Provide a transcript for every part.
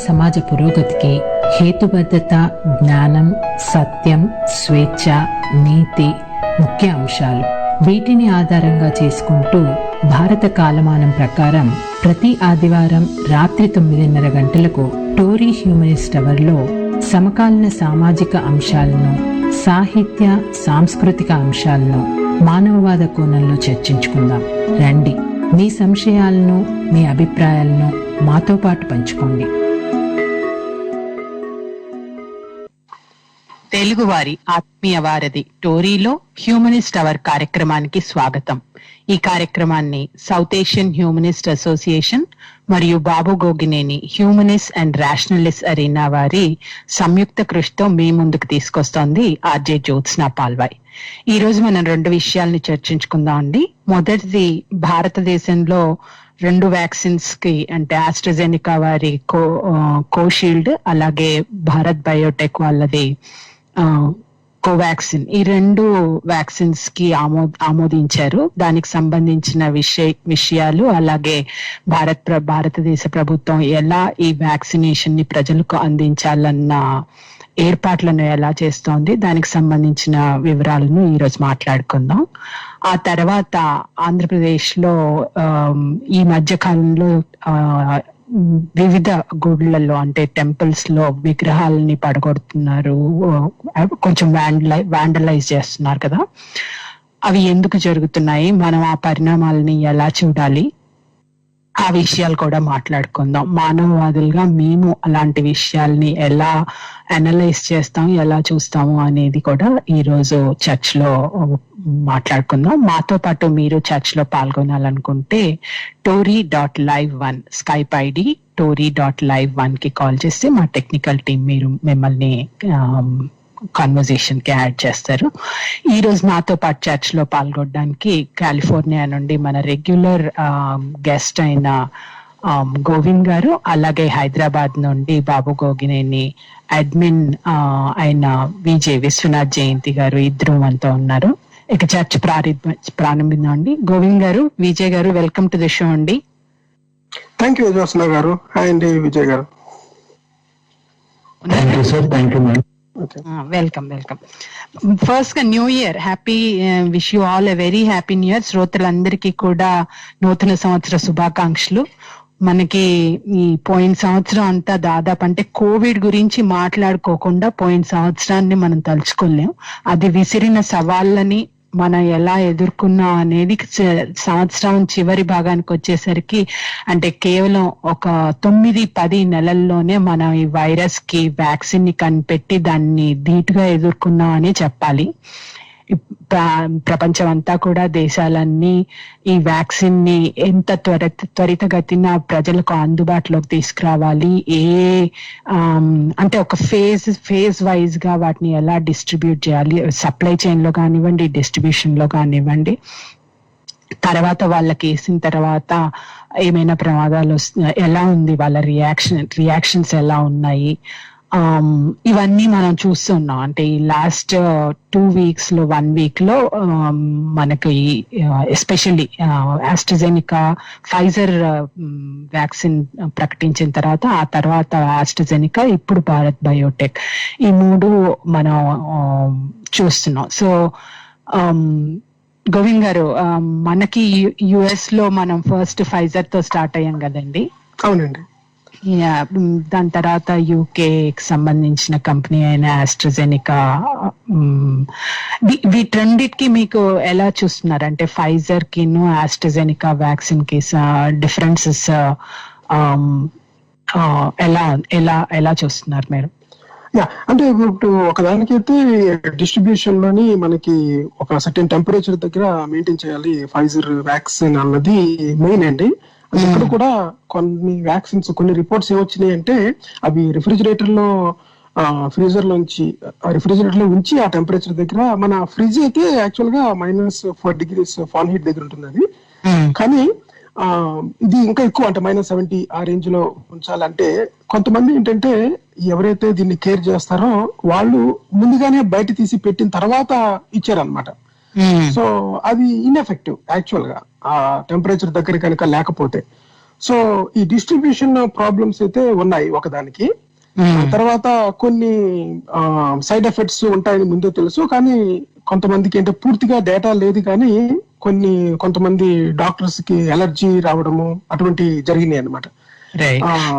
సమాజ పురోగతికి హేతుబద్ధత, జ్ఞానం, సత్యం, స్వేచ్ఛ, నీతి ముఖ్య అంశాలు. వీటిని ఆధారంగా చేసుకుంటూ భారత కాలమానం ప్రకారం ప్రతి ఆదివారం రాత్రి 9:30 గంటలకు టోరీ హ్యూమనిస్ట్ అవర్లో సమకాలీన సామాజిక అంశాలను, సాహిత్య, సాంస్కృతిక అంశాలను మానవవాద కోణంలో చర్చించుకుందాం. రండి, మీ సంశయాలను, మీ అభిప్రాయాలను మాతో పాటు పంచుకోండి. తెలుగువారి ఆత్మీయ వారధి టోరీలో హ్యూమనిస్ట్ అవర్ కార్యక్రమానికి స్వాగతం. ఈ కార్యక్రమాన్ని సౌత్ ఏషియన్ హ్యూమనిస్ట్ అసోసియేషన్ మరియు Babu Gogineni humanist and rationalist arena వారి సంయుక్త కృషితో మీ ముందుకు తీసుకొస్తోంది ఆర్జే జ్యోత్స్నా పాల్వాయ్. ఈ రోజు మనం 2 విషయాలను చర్చించుకుందాం అండి. మొదటిది, భారతదేశంలో 2 వ్యాక్సిన్స్ కి, అంటే ఆస్ట్రాజెనికా వారి కోషీల్డ్, అలాగే భారత్ బయోటెక్ వాళ్ళది కోవాక్సిన్, ఈ 2 వ్యాక్సిన్స్ కి ఆమోదించారు. దానికి సంబంధించిన విషయాలు, అలాగే భారతదేశ ప్రభుత్వం ఎలా ఈ వ్యాక్సినేషన్ ని ప్రజలకు అందించాలన్న ఏర్పాట్లను ఎలా చేస్తోంది, దానికి సంబంధించిన వివరాలను ఈరోజు మాట్లాడుకుందాం. ఆ తర్వాత ఆంధ్రప్రదేశ్ లో ఈ మధ్య కాలంలో వివిధ గుళ్ళల్లో, అంటే టెంపుల్స్ లో విగ్రహాలని పడగొడుతున్నారు, కొంచెం వ్యాండలైజ్ చేస్తున్నారు కదా. అవి ఎందుకు జరుగుతున్నాయి, మనం ఆ పరిణామాలని ఎలా చూడాలి, ఆ విషయాలు కూడా మాట్లాడుకుందాం. మానవవాదులుగా మేము అలాంటి విషయాల్ని ఎలా అనలైజ్ చేస్తాం, ఎలా చూస్తాము అనేది కూడా ఈ రోజు చర్చ్ లో మాట్లాడుకుందాం. మాతో పాటు మీరు చర్చ్ లో పాల్గొనాలనుకుంటే tory.live1 స్కైప్ ఐడి tory.live1 కి కాల్ చేస్తే మా టెక్నికల్ టీం మిమ్మల్ని కాన్వర్జేషన్ కి యాడ్ చేస్తారు. ఈ రోజు నాతో పాటు చర్చ్ లో పాల్గొనడానికి కాలిఫోర్నియా నుండి మన రెగ్యులర్ గెస్ట్ అయిన గోవింద్ గారు, అలాగే హైదరాబాద్ నుండి బాబు గోగినేని అడ్మిన్ అయిన విజయ్ విశ్వనాథ్ జయంతి గారు, ఇద్దరు మనతో ఉన్నారు. ఇక చర్చ్ ప్రారంభిద్దాం అండి. గోవింద్ గారు, విజయ్ గారు, వెల్కమ్ టు ది షో అండి. థ్యాంక్ యూ జ్యోత్స్నా గారు. హాయ్ అండి విజయ్ గారు. వెల్కమ్. ఫస్ట్ గా new year, happy, wish you all a very happy new year. శ్రోతలందరికీ కూడా నూతన సంవత్సర శుభాకాంక్షలు. మనకి ఈ పోయిన సంవత్సరం అంతా దాదాపు, అంటే కోవిడ్ గురించి మాట్లాడుకోకుండా పోయిన సంవత్సరాన్ని మనం తలుచుకోలేం. అది విసిరిన సవాళ్ళని మనం ఎలా ఎదుర్కొన్నాం అనేది సంవత్సరం చివరి భాగానికి వచ్చేసరికి, అంటే కేవలం ఒక 9-10 నెలల్లోనే మనం ఈ వైరస్ కి వ్యాక్సిన్ ని కనిపెట్టి దాన్ని ధీటుగా ఎదుర్కొన్నాం అని చెప్పాలి. ప్రపంచం అంతా కూడా, దేశాలన్నీ ఈ వ్యాక్సిన్ ని ఎంత త్వరితగతిన ప్రజలకు అందుబాటులోకి తీసుకురావాలి, అంటే ఒక ఫేజ్ వైజ్ గా వాటిని ఎలా డిస్ట్రిబ్యూట్ చేయాలి, సప్లై చైన్ లో కానివ్వండి, డిస్ట్రిబ్యూషన్ లో కానివ్వండి, తర్వాత వాళ్ళకి వేసిన తర్వాత ఏమైనా ప్రమాదాలు ఎలా ఉంది, వాళ్ళ రియాక్షన్స్ ఎలా ఉన్నాయి, ఇవన్నీ మనం చూస్తున్నాం. అంటే ఈ లాస్ట్ 2 weeks లో 1 week లో మనకి ఎస్పెషల్లీ ఆస్ట్రాజెనికా, ఫైజర్ వ్యాక్సిన్ ప్రకటించిన తర్వాత, ఆ తర్వాత ఆస్ట్రాజెనికా, ఇప్పుడు భారత్ బయోటెక్, ఈ 3 మనం చూస్తున్నాం. సో గోవింద్ గారు, మనకి యుఎస్ లో మనం ఫస్ట్ ఫైజర్ తో స్టార్ట్ అయ్యాం కదండి. అవునండి. దాని తర్వాత యూకేకి సంబంధించిన కంపెనీ అయిన ఆస్ట్రాజెనికా, వీటన్నిటికి మీకు ఎలా చూస్తున్నారు? అంటే ఫైజర్ కి ఆస్ట్రాజెనికా వ్యాక్సిన్ కి డిఫరెన్సెస్ ఎలా చూస్తున్నారు మీరు? అంటే ఇప్పుడు ఒకదానికైతే డిస్ట్రిబ్యూషన్ లోని మనకి ఒక సర్టెన్ టెంపరేచర్ దగ్గర మెయింటైన్ చేయాలి ఫైజర్ వ్యాక్సిన్ అన్నది మెయిన్ అండి. ఇక్కడ కూడా కొన్ని వ్యాక్సిన్స్, కొన్ని రిపోర్ట్స్ ఏమొచ్చినాయి అంటే అవి రిఫ్రిజిరేటర్ లో ఉంచి ఆ టెంపరేచర్ దగ్గర, మన ఫ్రిడ్జ్ అయితే యాక్చువల్ గా -4 degrees Fahrenheit దగ్గర ఉంటుంది అది, కానీ ఇది ఇంకా ఎక్కువ, అంటే -70 ఆ రేంజ్ లో ఉంచాలంటే, కొంతమంది ఏంటంటే ఎవరైతే దీన్ని కేర్ చేస్తారో వాళ్ళు ముందుగానే బయట తీసి పెట్టిన తర్వాత ఇచ్చారనమాట. సో అది ఇన్ఎఫెక్టివ్ యాక్చువల్ గా ఆ టెంపరేచర్ దగ్గర కనుక లేకపోతే. సో ఈ డిస్ట్రిబ్యూషన్ ప్రాబ్లమ్స్ అయితే ఉన్నాయి ఒకదానికి. తర్వాత కొన్ని సైడ్ ఎఫెక్ట్స్ ఉంటాయని ముందే తెలుసు, కానీ కొంతమందికి అంటే పూర్తిగా డేటా లేదు, కానీ కొంతమంది డాక్టర్స్ కి ఎలర్జీ రావడము అటువంటి జరిగినాయి అన్నమాట.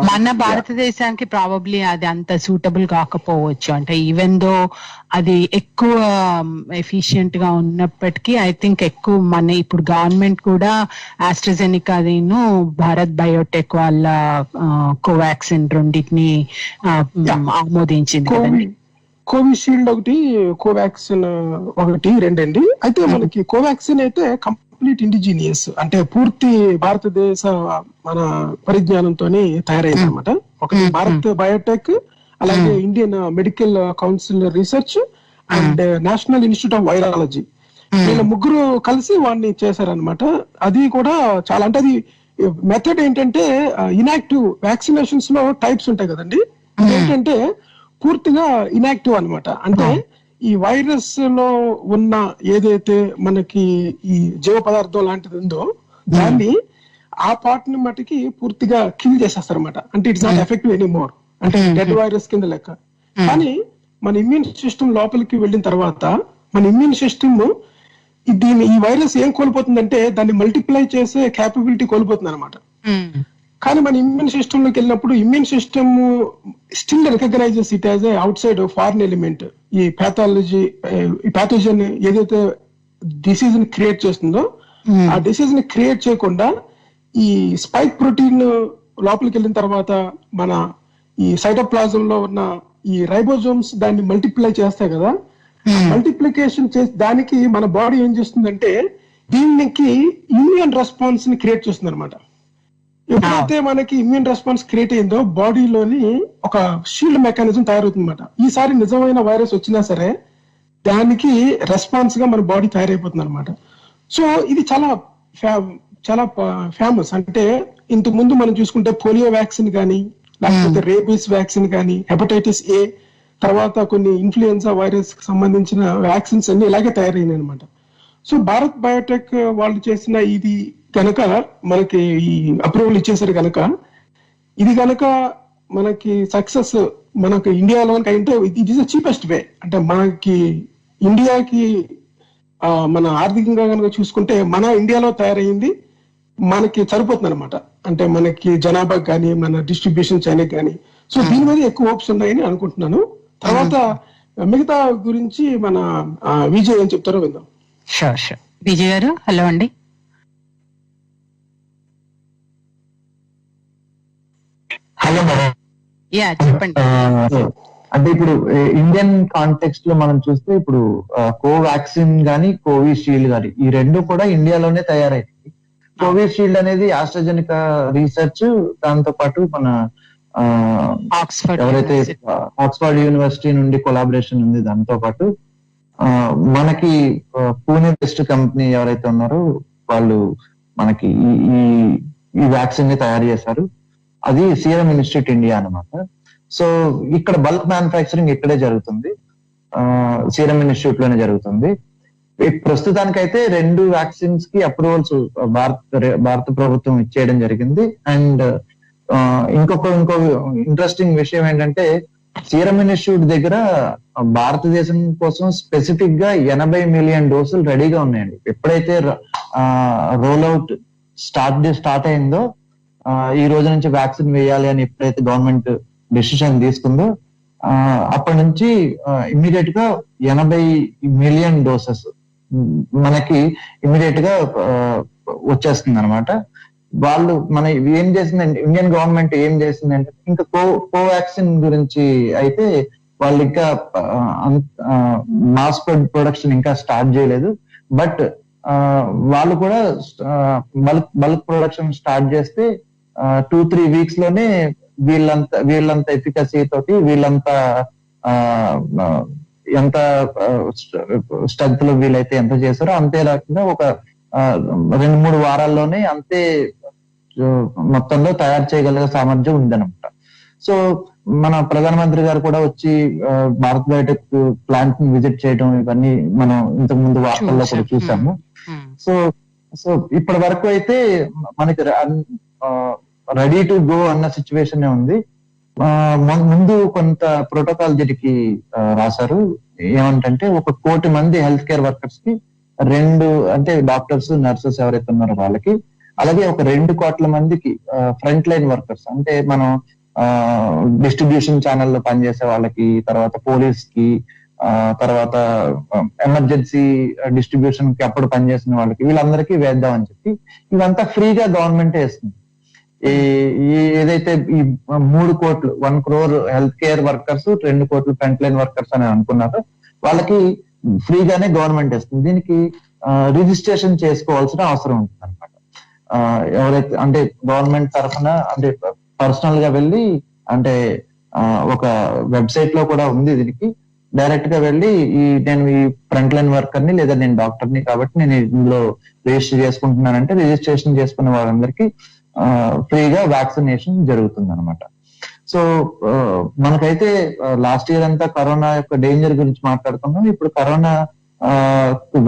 మన భారతదేశానికి ప్రాబబ్లీ అది అంత సూటబుల్ కాకపోవచ్చు, అంటే ఈవెన్ దో అది ఎక్కువ ఎఫిషియెంట్ గా ఉన్నప్పటికీ ఐ థింక్ ఎక్కువ మన ఇప్పుడు గవర్నమెంట్ కూడా ఆస్ట్రాజెనికా అదిను భారత్ బయోటెక్ వాళ్ళ కోవాక్సిన్ రెండింటిని ఆమోదించింది కదండి. కోవిషీల్డ్ ఒకటి, కోవాక్సిన్ ఒకటి, రెండండి. అయితే మనకి కోవాక్సిన్ అయితే కంప్లీట్ ఇండిజీనియస్, అంటే పూర్తి భారతదేశ మన పరిజ్ఞానంతో తయారైంది అనమాట. ఒకటి భారత్ బయోటెక్, అలాగే Indian medical council research and national institute of virology, వీళ్ళ ముగ్గురు కలిసి వాడిని చేశారనమాట. అది కూడా చాలా, అంటే అది మెథడ్ ఏంటంటే ఇనాక్టివ్ వ్యాక్సినేషన్స్ లో టైప్స్ ఉంటాయి కదండి, ఏంటంటే పూర్తిగా ఇనాక్టివ్ అన్నమాట. అంటే ఈ వైరస్ లో ఉన్న ఏదైతే మనకి ఈ జీవ పదార్థం లాంటిది ఉందో దాన్ని ఆ పార్ట్ ని మటుకి పూర్తిగా కిల్ చేసేస్తారు అనమాట. అంటే it's not effective any more, అంటే డెడ్ వైరస్ కింద లెక్క. కానీ మన ఇమ్యూన్ సిస్టమ్ లోపలికి వెళ్ళిన తర్వాత మన ఇమ్యూన్ సిస్టమ్ ఈ వైరస్ ఏం కోల్పోతుందంటే దాన్ని మల్టిప్లై చేసే క్యాపబిలిటీ కోల్పోతుంది అనమాట. కానీ మన ఇమ్యూన్ సిస్టమ్ లోకి వెళ్ళినప్పుడు immune system still recognises it as a outside foreign element. ఈ ప్యాథోజన్ ఏదైతే డిసీజ్ ని క్రియేట్ చేస్తుందో ఆ డిసీజ్ ని క్రియేట్ చేయకుండా ఈ స్పైక్ ప్రోటీన్ లోపలికి వెళ్ళిన తర్వాత మన ఈ సైటోప్లాజం లో ఉన్న ఈ రైబోజోమ్స్ దాన్ని మల్టిప్లై చేస్తాయి కదా. మల్టిప్లికేషన్ చేసి దానికి మన బాడీ ఏం చేస్తుందంటే దీనికి ఇమ్యూన్ రెస్పాన్స్ ని క్రియేట్ చేస్తుంది అనమాట. ఎప్పుడైతే మనకి ఇమ్యూన్ రెస్పాన్స్ క్రియేట్ అయిందో బాడీలోని ఒక షీల్డ్ మెకానిజం తయారవుతుంది అనమాట. ఈసారి నిజమైన వైరస్ వచ్చినా సరే దానికి రెస్పాన్స్ గా మన బాడీ తయారైపోతుంది అనమాట. సో ఇది చాలా ఫేమస్. అంటే ఇంతకు ముందు మనం చూసుకుంటే పోలియో వ్యాక్సిన్ కానీ, లేకపోతే రేబీస్ వ్యాక్సిన్ కానీ, హెపటైటిస్ ఏ, తర్వాత కొన్ని ఇన్ఫ్లుయెన్జా వైరస్ కి సంబంధించిన వ్యాక్సిన్స్ అన్ని ఇలాగే తయారైనాయి అనమాట. సో భారత్ బయోటెక్ వాళ్ళు చేసిన ఇది కనుక మనకి ఈ అప్రూవల్ ఇచ్చేసారు కనుక, ఇది కనుక మనకి సక్సెస్ మనకి ఇండియాలో అంటే ఇట్ ఈస్ ద చీపెస్ట్ వే. అంటే మనకి ఇండియాకి మన ఆర్థికంగా కనుక చూసుకుంటే మన ఇండియాలో తయారైంది మనకి సరిపోతుంది అనమాట. అంటే మనకి జనాభా కానీ మన డిస్ట్రిబ్యూషన్ చైనాకి కానీ. సో దీని మీద ఎక్కువ హోప్స్ ఉన్నాయని అనుకుంటున్నాను. తర్వాత మిగతా గురించి మన విజయ్ ఏం చెప్తారో విందాం. షూర్ విజయ్ గారు, హలో అండి. Hello madam. యా చెప్పండి. అంటే ఇప్పుడు ఇండియన్ కాంటెక్స్ట్ లో మనం చూస్తే ఇప్పుడు కోవాక్సిన్ గానీ కోవిషీల్డ్ గానీ ఈ రెండు కూడా ఇండియాలోనే తయారైంది. కోవిషీల్డ్ అనేది ఆస్ట్రాజెనికా రీసెర్చ్, దాంతో పాటు మన ఎవరైతే ఆక్స్ఫర్డ్ యూనివర్సిటీ నుండి కొలాబరేషన్ ఉంది, దాంతో పాటు మనకి పూణే బెస్ట్ కంపెనీ ఎవరైతే ఉన్నారో వాళ్ళు మనకి ఈ వ్యాక్సిన్ ని తయారు చేశారు. అది సీరం ఇన్స్టిట్యూట్ ఇండియా అన్నమాట. సో ఇక్కడ బల్క్ మ్యానుఫ్యాక్చరింగ్ ఇక్కడే జరుగుతుంది, సీరం ఇన్స్టిట్యూట్ లోనే జరుగుతుంది. ప్రస్తుతానికైతే 2 వ్యాక్సిన్స్ కి అప్రూవల్స్ భారత ప్రభుత్వం ఇచ్చేయడం జరిగింది. అండ్ ఇంకో ఇంట్రెస్టింగ్ విషయం ఏంటంటే సీరం ఇన్స్టిట్యూట్ దగ్గర భారతదేశం కోసం స్పెసిఫిక్ గా 80 మిలియన్ డోసులు రెడీగా ఉన్నాయండి. ఎప్పుడైతే రోల్ అవుట్ స్టార్ట్ అయిందో, ఈ రోజు నుంచి వ్యాక్సిన్ వేయాలి అని ఎప్పుడైతే గవర్నమెంట్ డెసిషన్ తీసుకుందో అప్పటి నుంచి ఇమ్మీడియట్ గా 80 మిలియన్ డోసెస్ మనకి ఇమ్మీడియట్ గా వచ్చేస్తుంది అనమాట. వాళ్ళు ఏం చేసిందంటే ఇండియన్ గవర్నమెంట్ ఏం చేసిందంటే ఇంకా కోవాక్సిన్ గురించి అయితే వాళ్ళు ఇంకా మాస్ ప్రొడక్షన్ ఇంకా స్టార్ట్ చేయలేదు. బట్ వాళ్ళు కూడా బల్క్ ప్రొడక్షన్ స్టార్ట్ చేస్తే 2-3 వీక్స్ లోనే వీళ్ళంత ఎఫికసీ తోటి వీళ్ళంతా ఎంత స్ట్రెంత్ లో వీళ్ళైతే ఎంత చేశారో అంతే రకంగా ఒక 2-3 వారాల్లోనే అంతే మొత్తంలో తయారు చేయగలిగే సామర్థ్యం ఉందన్నమాట. సో మన ప్రధానమంత్రి గారు కూడా వచ్చి భారత్ బయోటెక్ ప్లాంట్ ని విజిట్ చేయడం ఇవన్నీ మనం ఇంతకు ముందు వార్తల్లో కూడా చూసాము. సో ఇప్పటి వరకు అయితే మనకి రెడీ టు గో అన్న సిచ్యువేషన్ ఉంది. ముందు కొంత ప్రోటోకాల్ దీనికి రాశారు. ఏమంటే 1 కోటి మంది హెల్త్ కేర్ వర్కర్స్ కి 2 అంటే డాక్టర్స్ నర్సెస్ ఎవరైతే ఉన్నారో వాళ్ళకి, అలాగే 2 కోట్ల మందికి ఫ్రంట్ లైన్ వర్కర్స్ అంటే మనం డిస్ట్రిబ్యూషన్ ఛానల్లో పనిచేసే వాళ్ళకి, తర్వాత పోలీస్ కి, తర్వాత ఎమర్జెన్సీ డిస్ట్రిబ్యూషన్ కి అప్పుడు పనిచేసిన వాళ్ళకి, వీళ్ళందరికీ వేద్దామని చెప్పి ఇవంతా ఫ్రీగా గవర్నమెంట్ వేస్తుంది. ఏదైతే ఈ 3 కోట్లు 1 crore హెల్త్ కేర్ వర్కర్స్, 2 కోట్లు ఫ్రంట్ లైన్ వర్కర్స్ అని అనుకున్నారో వాళ్ళకి ఫ్రీగానే గవర్నమెంట్ ఇస్తుంది. దీనికి రిజిస్ట్రేషన్ చేసుకోవాల్సిన అవసరం ఉంటుంది అనమాట. ఎవరైతే అంటే గవర్నమెంట్ తరఫున అంటే పర్సనల్ గా వెళ్ళి అంటే ఒక వెబ్సైట్ లో కూడా ఉంది, దీనికి డైరెక్ట్ గా వెళ్ళి నేను ఈ ఫ్రంట్ లైన్ వర్కర్ ని లేదా నేను డాక్టర్ ని కాబట్టి నేను ఇందులో రిజిస్టర్ చేసుకుంటున్నానంటే రిజిస్ట్రేషన్ చేసుకున్న వాళ్ళందరికీ ఫ్రీగా వ్యాక్సినేషన్ జరుగుతుంది అనమాట. సో మనకైతే లాస్ట్ ఇయర్ అంతా కరోనా యొక్క డేంజర్ గురించి మాట్లాడుకున్నాం. ఇప్పుడు కరోనా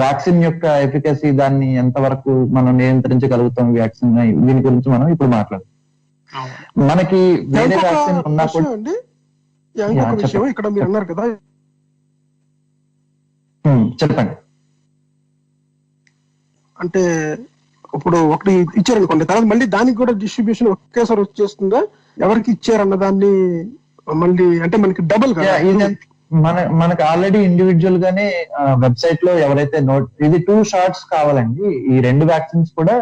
వ్యాక్సిన్ యొక్క ఎఫికసీ, దాన్ని ఎంతవరకు మనం నియంత్రించగలుగుతాం వ్యాక్సిన్, దీని గురించి మనం ఇప్పుడు మాట్లాడుతాం. మనకి వేరే వ్యాక్సిన్ ఉన్నా కూడా ఇక్కడ మీరు అన్నారు కదా, చెప్పండి. అంటే ఇప్పుడు ఒకటి ఇచ్చారనుకోండి, తర్వాత మళ్ళీ దానికి కూడా డిస్ట్రిబ్యూషన్ ఒకేసారి వచ్చేస్తుందా? ఎవరికి ఇచ్చారన్న దాన్ని మళ్ళీ అంటే మనకి డబుల్ కదా. మనకి ఆల్రెడీ ఇండివిజువల్ గానే వెబ్సైట్ లో ఎవరైతే ఇది 2 షాట్స్ కావాలండి. ఈ 2 వ్యాక్సిన్స్ కూడా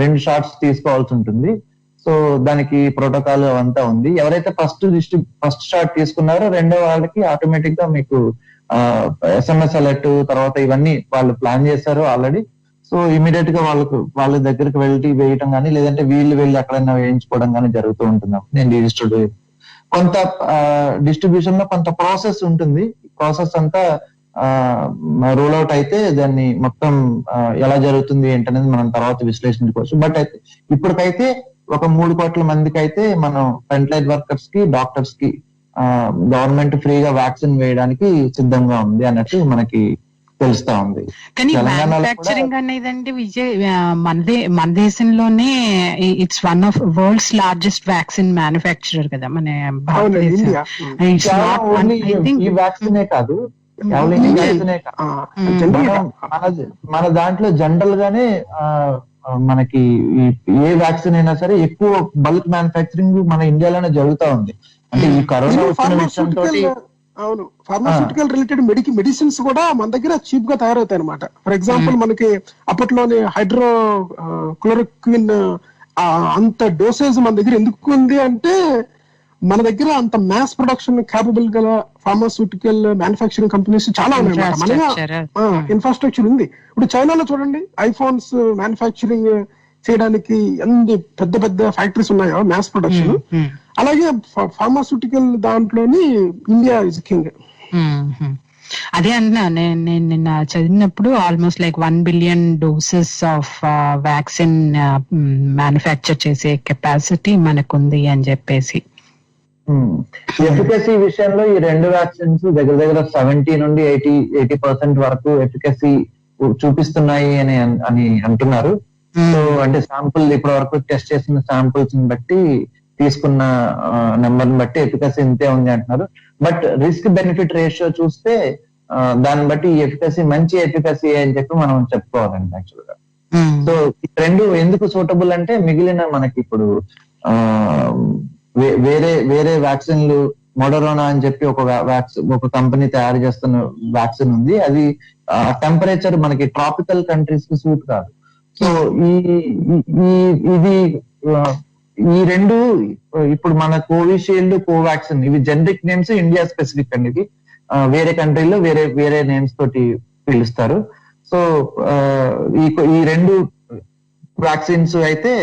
2 షాట్స్ తీసుకోవాల్సి ఉంటుంది. సో దానికి ప్రోటోకాల్ అవంతా ఉంది. ఎవరైతే ఫస్ట్ షాట్ తీసుకున్నారో రెండో వాళ్ళకి ఆటోమేటిక్ గా మీకు SMS అలర్ట్, తర్వాత ఇవన్నీ వాళ్ళు ప్లాన్ చేశారు ఆల్రెడీ. సో ఇమీడియట్ గా వాళ్ళ దగ్గరికి వెళ్ళి వేయటం కానీ, లేదంటే వీళ్ళు వెళ్ళి ఎక్కడైనా వేయించుకోవడం కానీ జరుగుతూ ఉంటుంది. నేను రిజిస్టర్డ్ కొంత డిస్ట్రిబ్యూషన్ లో కొంత ప్రాసెస్ ఉంటుంది. ప్రాసెస్ అంతా రూల్ అవుట్ అయితే దాన్ని మొత్తం ఎలా జరుగుతుంది ఏంటనేది మనం తర్వాత విశ్లేషించుకోవచ్చు. బట్ అయితే ఇప్పటికైతే 3 కోట్ల మందికి అయితే మనం ఫ్రంట్ లైన్ వర్కర్స్ కి, డాక్టర్స్ కి గవర్నమెంట్ ఫ్రీగా వ్యాక్సిన్ వేయడానికి సిద్ధంగా ఉంది అన్నట్టు మనకి తెలుస్తా ఉంది. కానీ మ్యానుఫ్యాక్చరింగ్ అనేదండి విజయ్ మన దేశంలోనే it's one of world's largest vaccine manufacturer కదా మన భారతదేశం. ఈ వ్యాక్సినే కాదు, మన దాంట్లో జనరల్ గానే మనకి ఏ వ్యాక్సిన్ అయినా సరే ఎక్కువ బల్క్ మ్యానుఫ్యాక్చరింగ్ మన ఇండియాలోనే జరుగుతా ఉంది. అంటే ఈ కరోనా వచ్చిన విషయంతో అవును, ఫార్మాస్యూటికల్ రిలేటెడ్ మెడిసిన్స్ కూడా మన దగ్గర చీప్ గా తయారవుతాయి అనమాట. ఫర్ ఎగ్జాంపుల్ మనకి అప్పట్లోనే హైడ్రో క్లోరోక్విన్ అంత డోసేజ్ మన దగ్గర ఎందుకు ఉంది అంటే మన దగ్గర అంత మ్యాస్ ప్రొడక్షన్ క్యాపబుల్ గల ఫార్మాస్యూటికల్ మ్యానుఫ్యాక్చరింగ్ కంపెనీస్ చాలా ఉన్నాయి. మన ఇన్ఫ్రాస్ట్రక్చర్ ఉంది. ఇప్పుడు చైనాలో చూడండి, ఐఫోన్స్ మ్యానుఫ్యాక్చరింగ్ చేయడానికి ఎన్ని పెద్ద పెద్ద ఫ్యాక్టరీస్ ఉన్నాయో మ్యాస్ ప్రొడక్షన్. అలాగే ఫార్మాస్యూటికల్ దాంట్లోని ఇండియా ఇస్ కింగ్. అదే అంటున్నా నేను నిన్న చదివినప్పుడు almost like 1 billion doses of vaccine manufacture చేసే కెపాసిటీ మనకుంది అని చెప్పేసి. ఎఫికసీ విషయంలో ఈ 2 వ్యాక్సిన్స్ దగ్గర దగ్గర 70 నుండి 80% వరకు ఎఫికసీ చూపిస్తున్నాయి అని అంటున్నారు. సో అంటే శాంపుల్ ఇప్పటి వరకు టెస్ట్ చేసిన శాంపుల్స్ ని బట్టి, తీసుకున్న నెంబర్ ని బట్టి ఎఫికసీ ఇంతే ఉంది అంటున్నారు. బట్ రిస్క్ బెనిఫిట్ రేషియో చూస్తే దాన్ని బట్టి ఈ ఎఫికసీ మంచి ఎఫికసీ అని చెప్పి మనం చెప్పుకోవాలండి యాక్చువల్ గా. సో ఈ 2 ఎందుకు సూటబుల్ అంటే మిగిలిన మనకి ఇప్పుడు వేరే వ్యాక్సిన్లు, మోడరోనా అని చెప్పి ఒక కంపెనీ తయారు చేస్తున్న వ్యాక్సిన్ ఉంది. అది టెంపరేచర్ మనకి ట్రాపికల్ కంట్రీస్ కి సూట్ కాదు. సో ఇది ఈ 2 ఇప్పుడు మన కోవిషీల్డ్, కోవాక్సిన్ ఇవి జనరిక్ నేమ్స్, ఇండియా స్పెసిఫిక్ అండి. ఇది వేరే కంట్రీలో వేరే నేమ్స్ తోటి పిలుస్తారు. సో ఈ 2 వ్యాక్సిన్స్ అయితే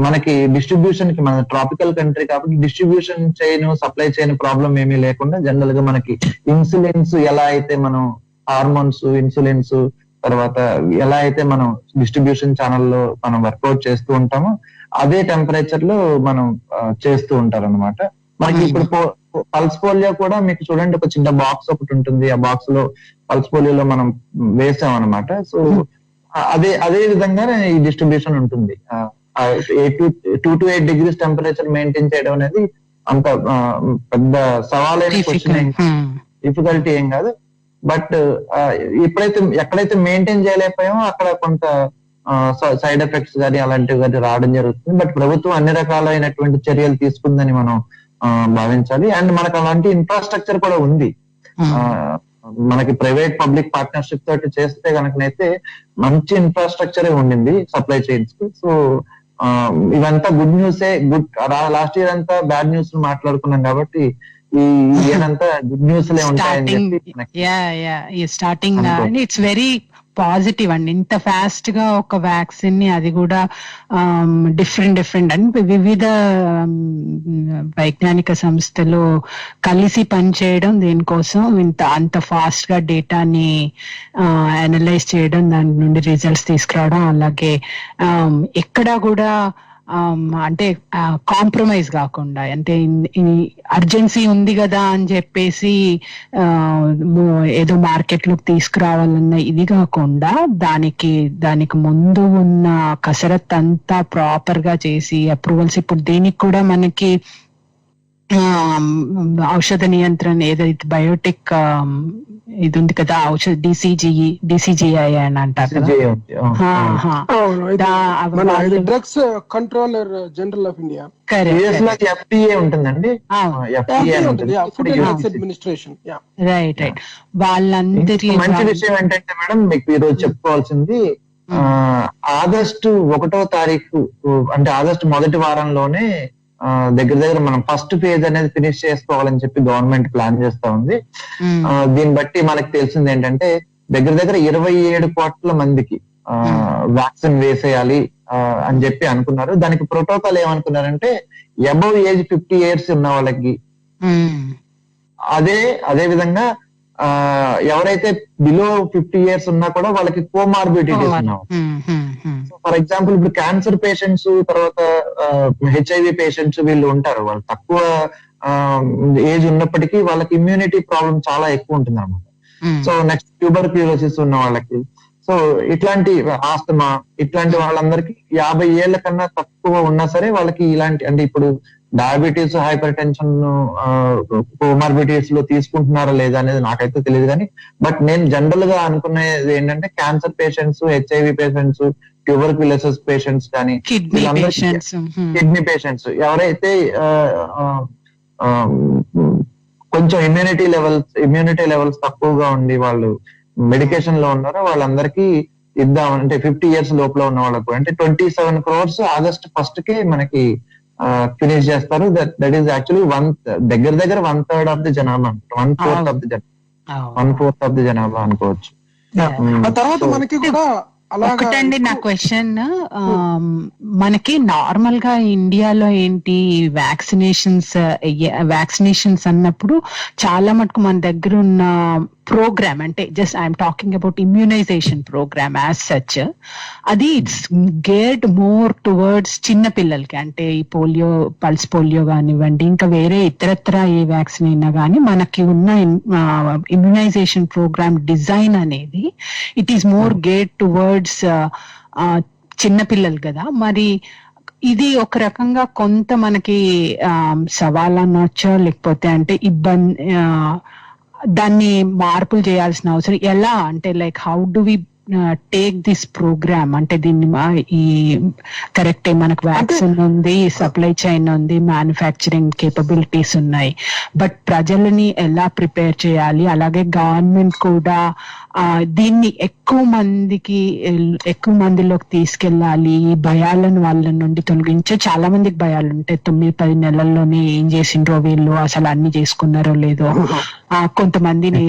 మనకి డిస్ట్రిబ్యూషన్ కి, మన ట్రాపికల్ కంట్రీ కాబట్టి distribution chain, supply chain problem ఏమీ లేకుండా జనరల్ గా మనకి ఇన్సులిన్స్ ఎలా అయితే మనం హార్మోన్స్, ఇన్సులిన్స్ తర్వాత ఎలా అయితే మనం డిస్ట్రిబ్యూషన్ ఛానల్లో మనం వర్కౌట్ చేస్తూ ఉంటామో అదే టెంపరేచర్ లో మనం చేస్తూ ఉంటారు అనమాట. మనకి ఇప్పుడు పల్స్ పోలియో కూడా మీకు చూడండి, ఒక చిన్న బాక్స్ ఒకటి ఉంటుంది. ఆ బాక్స్ లో పల్స్ పోలియోలో మనం వేసాం అనమాట. సో అదే విధంగానే ఈ డిస్ట్రిబ్యూషన్ ఉంటుంది. 2 to 8 degrees టెంపరేచర్ మెయింటైన్ చేయడం అనేది అంత పెద్ద సవాలైన క్వశ్చన్, డిఫికల్టీ ఏం కాదు. బట్ ఎక్కడైతే మెయింటైన్ చేయలేకపోయామో అక్కడ కొంత సైడ్ ఎఫెక్ట్స్ కానీ అలాంటివి కానీ రావడం జరుగుతుంది. బట్ ప్రభుత్వం అన్ని రకాలైనటువంటి చర్యలు తీసుకుందని మనం భావించాలి. అండ్ మనకు అలాంటి ఇన్ఫ్రాస్ట్రక్చర్ కూడా ఉంది. మనకి ప్రైవేట్ పబ్లిక్ పార్ట్నర్షిప్ తోటి చేస్తే కనుకనైతే మంచి ఇన్ఫ్రాస్ట్రక్చరే ఉండింది సప్లై చైన్స్ కి. సో ఇవంతా గుడ్ న్యూసే. లాస్ట్ ఇయర్ అంతా బ్యాడ్ న్యూస్ మాట్లాడుకున్నాం కాబట్టి ఈ ఇయర్ అంతా గుడ్ న్యూస్ లే ఉంటాయని చెప్పి స్టార్టింగ్ ఇట్స్ వెరీ పాజిటివ్ అండి. ఇంత ఫాస్ట్ గా ఒక వ్యాక్సిన్ ని, అది కూడా డిఫరెంట్ అండ్ వివిధ వైజ్ఞానిక సంస్థలు కలిసి పనిచేయడం దీనికోసం అంత ఫాస్ట్ గా డేటాని అనలైజ్ చేయడం, దాని నుండి రిజల్ట్స్ తీసుకురావడం, అలాగే ఎక్కడా కూడా అంటే కాంప్రమైజ్ కాకుండా, అంటే అర్జెన్సీ ఉంది కదా అని చెప్పేసి ఏదో మార్కెట్ లోకి తీసుకురావాలన్న ఇది కాకుండా దానికి ముందు ఉన్న కసరత్ అంతా ప్రాపర్ గా చేసి అప్రూవల్స్, ఇప్పుడు దీనికి కూడా మనకి ఔషధ నియంత్రణ ఏదైతే బయోటెక్ ఇది ఉంది కదా, ఔషధ డిసిజిఐ అని అంటారు కదా, drugs controller general of India, FDA ఉంటుందండి, అడ్మినిస్ట్రేషన్. రైట్. వాళ్ళందరి మంచి విషయం ఏంటంటే మేడం, మీకు ఈ రోజు చెప్పుకోవాల్సింది ఆగస్టు 1వ తారీఖు అంటే ఆగస్టు మొదటి వారంలోనే దగ్గర మనం ఫస్ట్ ఫేజ్ అనేది ఫినిష్ చేసుకోవాలని చెప్పి గవర్నమెంట్ ప్లాన్ చేస్తా ఉంది. దీన్ని బట్టి మనకు తెలిసింది ఏంటంటే దగ్గర 27 కోట్ల మందికి వ్యాక్సిన్ వేసేయాలి అని చెప్పి అనుకున్నారు. దానికి ప్రోటోకాల్ ఏమనుకున్నారంటే అబౌవ్ ఏజ్ 50 years ఉన్న వాళ్ళకి, అదే విధంగా ఎవరైతే బిలో 50 years ఉన్నా కూడా వాళ్ళకి కోమార్బిడిటీస్ ఉన్నావు. ఫర్ ఎగ్జాంపుల్ ఇప్పుడు క్యాన్సర్ పేషెంట్స్, తర్వాత HIV పేషెంట్స్ వీళ్ళు ఉంటారు. వాళ్ళు తక్కువ ఏజ్ ఉన్నప్పటికీ వాళ్ళకి ఇమ్యూనిటీ ప్రాబ్లం చాలా ఎక్కువ ఉంటుంది అన్నమాట. సో నెక్స్ట్ ట్యూబర్క్యులోసిస్ ఉన్న వాళ్ళకి, సో ఇట్లాంటి ఆస్తమా, ఇట్లాంటి వాళ్ళందరికీ 50 ఏళ్ల కన్నా తక్కువ ఉన్నా సరే వాళ్ళకి ఇలాంటి, అంటే ఇప్పుడు డయాబెటీస్, హైపర్ టెన్షన్, కోమార్బిడిటీస్ లో తీసుకుంటున్నారా లేదా అనేది నాకైతే తెలియదు. కానీ బట్ నేను జనరల్ గా అనుకునేది ఏంటంటే cancer patients, HIV patients, tuberculosis patients కానీ, కిడ్నీ పేషెంట్స్ ఎవరైతే కొంచెం ఇమ్యూనిటీ లెవెల్స్ తక్కువగా ఉండి వాళ్ళు మెడికేషన్ లో ఉన్నారో వాళ్ళందరికీ ఇద్దాం. అంటే 50 years లోపల ఉన్న వాళ్ళకు అంటే 27 crores ఆగస్ట్ 1st కే మనకి ఫినిష్ చేస్తారు. దట్ ఈస్ యాక్చువల్లీ దగ్గర 1/3 ఆఫ్ ది జనాభా, 1/4 ఆఫ్ ది జనాభా అనుకోవచ్చు. తర్వాత మనకి కూడా ఒకటండి నా క్వశ్చన్, మనకి నార్మల్ గా ఇండియాలో ఏంటి వ్యాక్సినేషన్స్ అన్నప్పుడు చాలా మటుకు మన దగ్గర ఉన్న ప్రోగ్రామ్, అంటే just I'm talking about immunization program as such, అది ఇట్స్ గేర్డ్ మోర్ టువర్డ్స్ చిన్న పిల్లలకి. అంటే ఈ పల్స్ పోలియో కానివ్వండి, ఇంకా వేరే ఇతరత్ర ఏ వ్యాక్సిన్ అయినా కానీ మనకి ఉన్న ఇమ్యూనైజేషన్ ప్రోగ్రామ్ డిజైన్ అనేది it is more geared towards చిన్నపిల్లలు కదా. మరి ఇది ఒక రకంగా కొంత మనకి సవాల్ అనొచ్చో, లేకపోతే అంటే ఇబ్బంది, దాన్ని మార్పులు చేయాల్సిన అవసరం ఎలా, అంటే like how do we take this program, అంటే దీన్ని ఈ కరెక్టే మనకు వ్యాక్సిన్ ఉంది, సప్లై చైన్ ఉంది, మ్యానుఫ్యాక్చరింగ్ కేపబిలిటీస్ ఉన్నాయి, బట్ ప్రజలని ఎలా ప్రిపేర్ చేయాలి, అలాగే గవర్నమెంట్ కూడా దీన్ని ఎక్కువ మందిలోకి తీసుకెళ్ళాలి, ఈ భయాలను వాళ్ళ నుండి తొలగించే. చాలా మందికి భయాలు ఉంటాయి, 9-10 నెలల్లోనే ఏం చేసిండ్రో వీళ్ళు, అసలు అన్ని చేసుకున్నారో లేదో, కొంతమందిని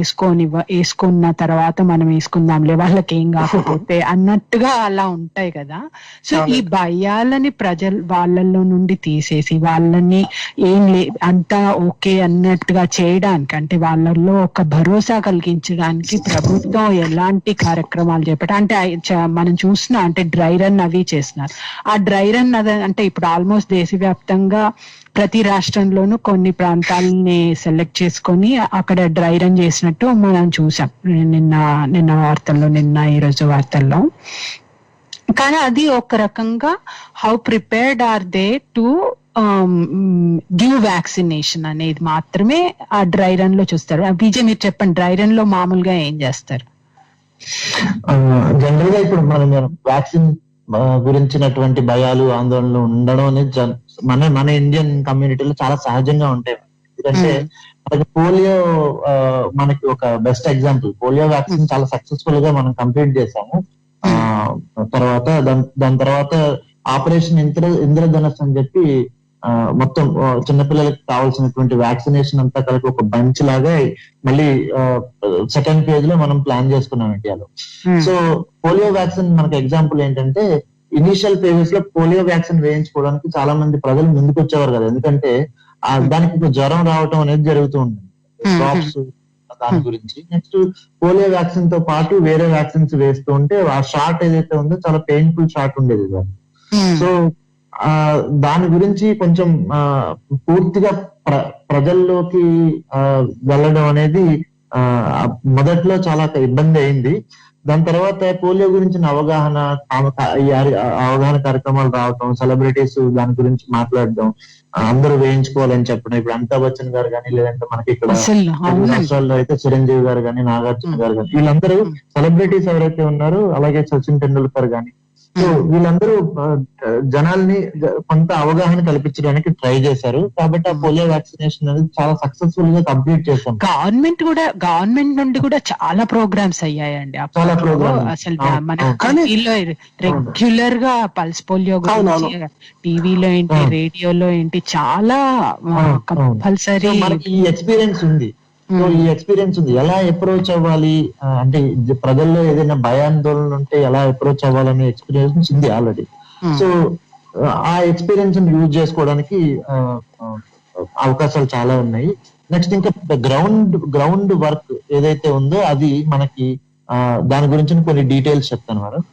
వేసుకున్న తర్వాత మనం వేసుకుందాంలే వాళ్ళకి ఏం కాకపోతే అన్నట్టుగా అలా ఉంటాయి కదా. సో ఈ భయాలని వాళ్ళల్లో నుండి తీసేసి వాళ్ళని ఏం అంతా ఓకే అన్నట్టుగా చేయడానికి, అంటే వాళ్ళల్లో ఒక భరోసా కలిగించడానికి ప్రభుత్వం ఎలాంటి కార్యక్రమాలు చేపట్టారు? అంటే మనం చూస్తున్నాం, అంటే డ్రై రన్ అవి చేస్తున్నారు. ఆ డ్రై రన్ అంటే ఇప్పుడు ఆల్మోస్ట్ దేశవ్యాప్తంగా ప్రతి రాష్ట్రంలోనూ కొన్ని ప్రాంతాలని సెలెక్ట్ చేసుకొని అక్కడ డ్రై రన్ చేసినట్టు మనం చూసాం నిన్న ఈరోజు వార్తల్లో. కానీ అది ఒక రకంగా how prepared are they to give vaccination అనేది మాత్రమే ఆ డ్రై రన్ లో చూస్తారు. విజయ్ మీరు చెప్పండి, డ్రై రన్ లో మామూలుగా ఏం చేస్తారు? జనరల్ గా ఇప్పుడు మనం వ్యాక్సిన్ గురించినటువంటి భయాలు ఆందోళనలు ఉండడం అనేది మన ఇండియన్ కమ్యూనిటీలో చాలా సహజంగా ఉంటాయి. ఎందుకంటే పోలియో మనకి ఒక బెస్ట్ ఎగ్జాంపుల్. పోలియో వ్యాక్సిన్ చాలా సక్సెస్ఫుల్ గా మనం కంప్లీట్ చేసాము. తర్వాత దాని తర్వాత ఆపరేషన్ ఇంద్రధనుష్ అని చెప్పి మొత్తం చిన్నపిల్లలకి కావాల్సినటువంటి వ్యాక్సినేషన్ అంతా కలిపి ఒక బంచ్ లాగా మళ్ళీ సెకండ్ ఫేజ్ లో మనం ప్లాన్ చేసుకున్నాం ఇండియాలో. సో పోలియో వ్యాక్సిన్ మనకి ఎగ్జాంపుల్ ఏంటంటే, ఇనిషియల్ ఫేజెస్ లో పోలియో వ్యాక్సిన్ వేయించుకోవడానికి చాలా మంది ప్రజలు ముందుకు వచ్చేవారు కదా, ఎందుకంటే దానికి జ్వరం రావటం అనేది జరుగుతూ ఉంటుంది, డ్రాప్స్ దాని గురించి. నెక్స్ట్ పోలియో వ్యాక్సిన్ తో పాటు వేరే వ్యాక్సిన్స్ వేస్తూ ఉంటే ఆ షాట్ ఏదైతే ఉందో చాలా పెయిన్ఫుల్ షాట్ ఉండేది దాన్ని. సో దాని గురించి కొంచెం పూర్తిగా ప్రజల్లోకి వెళ్ళడం అనేది మొదట్లో చాలా ఇబ్బంది అయింది. దాని తర్వాత పోలియో గురించిన అవగాహన కార్యక్రమాలు రావటం, సెలబ్రిటీస్ దాని గురించి మాట్లాడడం, అందరూ వేయించుకోవాలని చెప్పడం. ఇప్పుడు అమితాబ్ బచ్చన్ గారు కానీ, లేదంటే మనకి ఇక్కడ రాష్ట్రాల్లో అయితే చిరంజీవి గారు కానీ, నాగార్జున గారు కానీ, వీళ్ళందరూ సెలబ్రిటీస్ ఎవరైతే ఉన్నారో, అలాగే సచిన్ టెండూల్కర్ కానీ, సో వీళ్ళందరూ జనాల్ని కొంత అవగాహన కల్పించడానికి ట్రై చేశారు. కాబట్టి ఆ పోలియో వ్యాక్సినేషన్ అనేది చాలా సక్సెస్ఫుల్ గా కంప్లీట్ చేశాం. గవర్నమెంట్ నుండి కూడా చాలా ప్రోగ్రామ్స్ అయ్యాయండి. చాలా ప్రోగ్రామ్ అసలు రెగ్యులర్ గా పల్స్ పోలియో గురించి టీవీలో ఏంటి, రేడియోలో ఏంటి, చాలా కంపల్సరీ మనకి ఈ ఎక్స్పీరియన్స్ ఉంది. సో ఈ ఎక్స్పీరియన్స్ ఉంది, ఎలా అప్రోచ్ అవ్వాలి అంటే ప్రజల్లో ఏదైనా భయాందోళన ఉంటే ఎలా అప్రోచ్ అవ్వాలనే ఎక్స్పీరియన్స్ ఉంది ఆల్రెడీ. సో ఆ ఎక్స్పీరియన్స్ యూజ్ చేసుకోవడానికి అవకాశాలు చాలా ఉన్నాయి. నెక్స్ట్ ఇంకా గ్రౌండ్ వర్క్ ఏదైతే ఉందో అది మనకి దాని గురించి కొన్ని డీటెయిల్స్ చెప్తాను మేడం.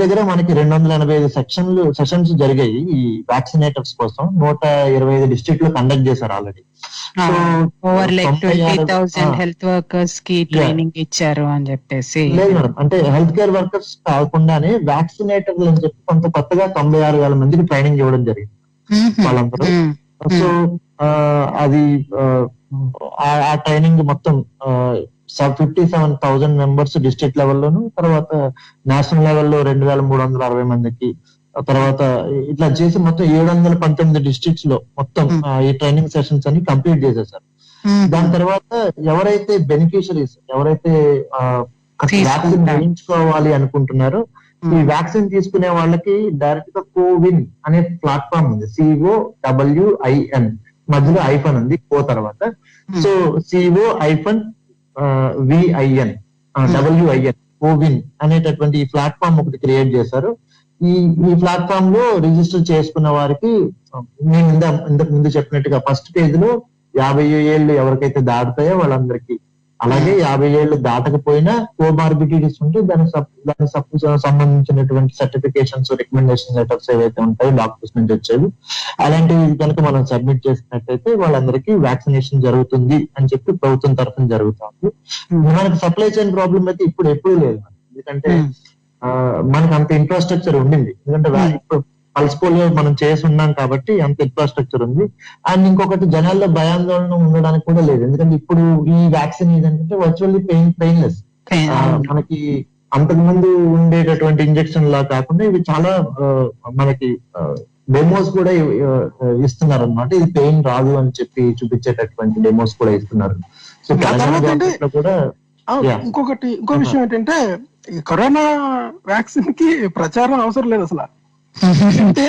దగ్గర మనకి 285 సెషన్స్ జరిగాయి ఈ వ్యాక్సినేటర్స్ కోసం. 125 డిస్ట్రిక్ట్ లో కండక్ట్ చేశారు already. Over like 20,000 health workers కి ట్రైనింగ్ ఇచ్చారు అని చెప్పేసి. లేదు మేడం, అంటే హెల్త్ కేర్ వర్కర్స్ కాకుండానే వ్యాక్సినేటర్లు అని చెప్పి కొంత కొత్తగా 96,000 మందికి ట్రైనింగ్ ఇవ్వడం జరిగింది వాళ్ళందరూ. సో అది ఆ ట్రైనింగ్ మొత్తం 57,000 మెంబర్స్ డిస్ట్రిక్ట్ లెవెల్లోను, తర్వాత నేషనల్ లెవెల్లో 2,360 మందికి, తర్వాత ఇట్లా చేసి మొత్తం 719 డిస్ట్రిక్ట్స్ లో మొత్తం ఈ ట్రైనింగ్ సెషన్స్ అన్ని కంప్లీట్ చేసేసారు. దాని తర్వాత ఎవరైతే బెనిఫిషరీస్, ఎవరైతే వ్యాక్సిన్ వేయించుకోవాలి అనుకుంటున్నారో, ఈ వ్యాక్సిన్ తీసుకునే వాళ్ళకి డైరెక్ట్ గా కోవిన్ అనే ప్లాట్ఫామ్ ఉంది. COWIN మధ్యలో ఐఫన్ ఉంది కో తర్వాత. సో COVIN కోవిన్ అనేటటువంటి ఈ ప్లాట్ఫామ్ ఒకటి క్రియేట్ చేశారు. ఈ ప్లాట్ఫామ్ లో రిజిస్టర్ చేసుకున్న వారికి నేను ఇంతకు ముందు చెప్పినట్టుగా ఫస్ట్ పేజ్ లో 50 ఏళ్ళు ఎవరికైతే దాటుతాయో వాళ్ళందరికీ, అలాగే 50 ఏళ్ళు దాటకపోయినా కోమార్బిడిటీస్ ఉంటే దానికి సంబంధించినటువంటి సర్టిఫికేషన్స్, రికమెండేషన్ లెటర్స్ ఏవైతే ఉంటాయో డాక్టర్స్ నుంచి వచ్చేవి, అలాంటివి కనుక మనం సబ్మిట్ చేసినట్టయితే వాళ్ళందరికీ వ్యాక్సినేషన్ జరుగుతుంది అని చెప్పి ప్రభుత్వం తరఫున జరుగుతుంది. మనకి సప్లై చైన్ ప్రాబ్లం అయితే ఎప్పుడు లేదు, ఎందుకంటే మనకు అంత ఇన్ఫ్రాస్ట్రక్చర్ ఉండింది. ఎందుకంటే ఇప్పుడు పల్స్ పోలియో మనం చేసి ఉన్నాం కాబట్టి అంత ఇన్ఫ్రాస్ట్రక్చర్ ఉంది. అండ్ ఇంకొకటి, జనాల్లో భయాందోళన ఉండడానికి కూడా లేదు, ఎందుకంటే ఇప్పుడు ఈ వ్యాక్సిన్ ఏంటంటే వర్చువల్లీ పెయిన్లెస్. మనకి అంతకు ముందు ఉండేటటువంటి ఇంజెక్షన్ లా కాకుండా ఇవి చాలా మనకి డెమోస్ కూడా ఇస్తున్నారు అనమాట. ఇది పెయిన్ రాదు అని చెప్పి చూపించేటటువంటి డెమోస్ కూడా ఇస్తున్నారు. సో కూడా ఇంకో విషయం ఏంటంటే, ఈ కరోనా వ్యాక్సిన్ కి ప్రచారం అవసరం లేదు అసలు. అంటే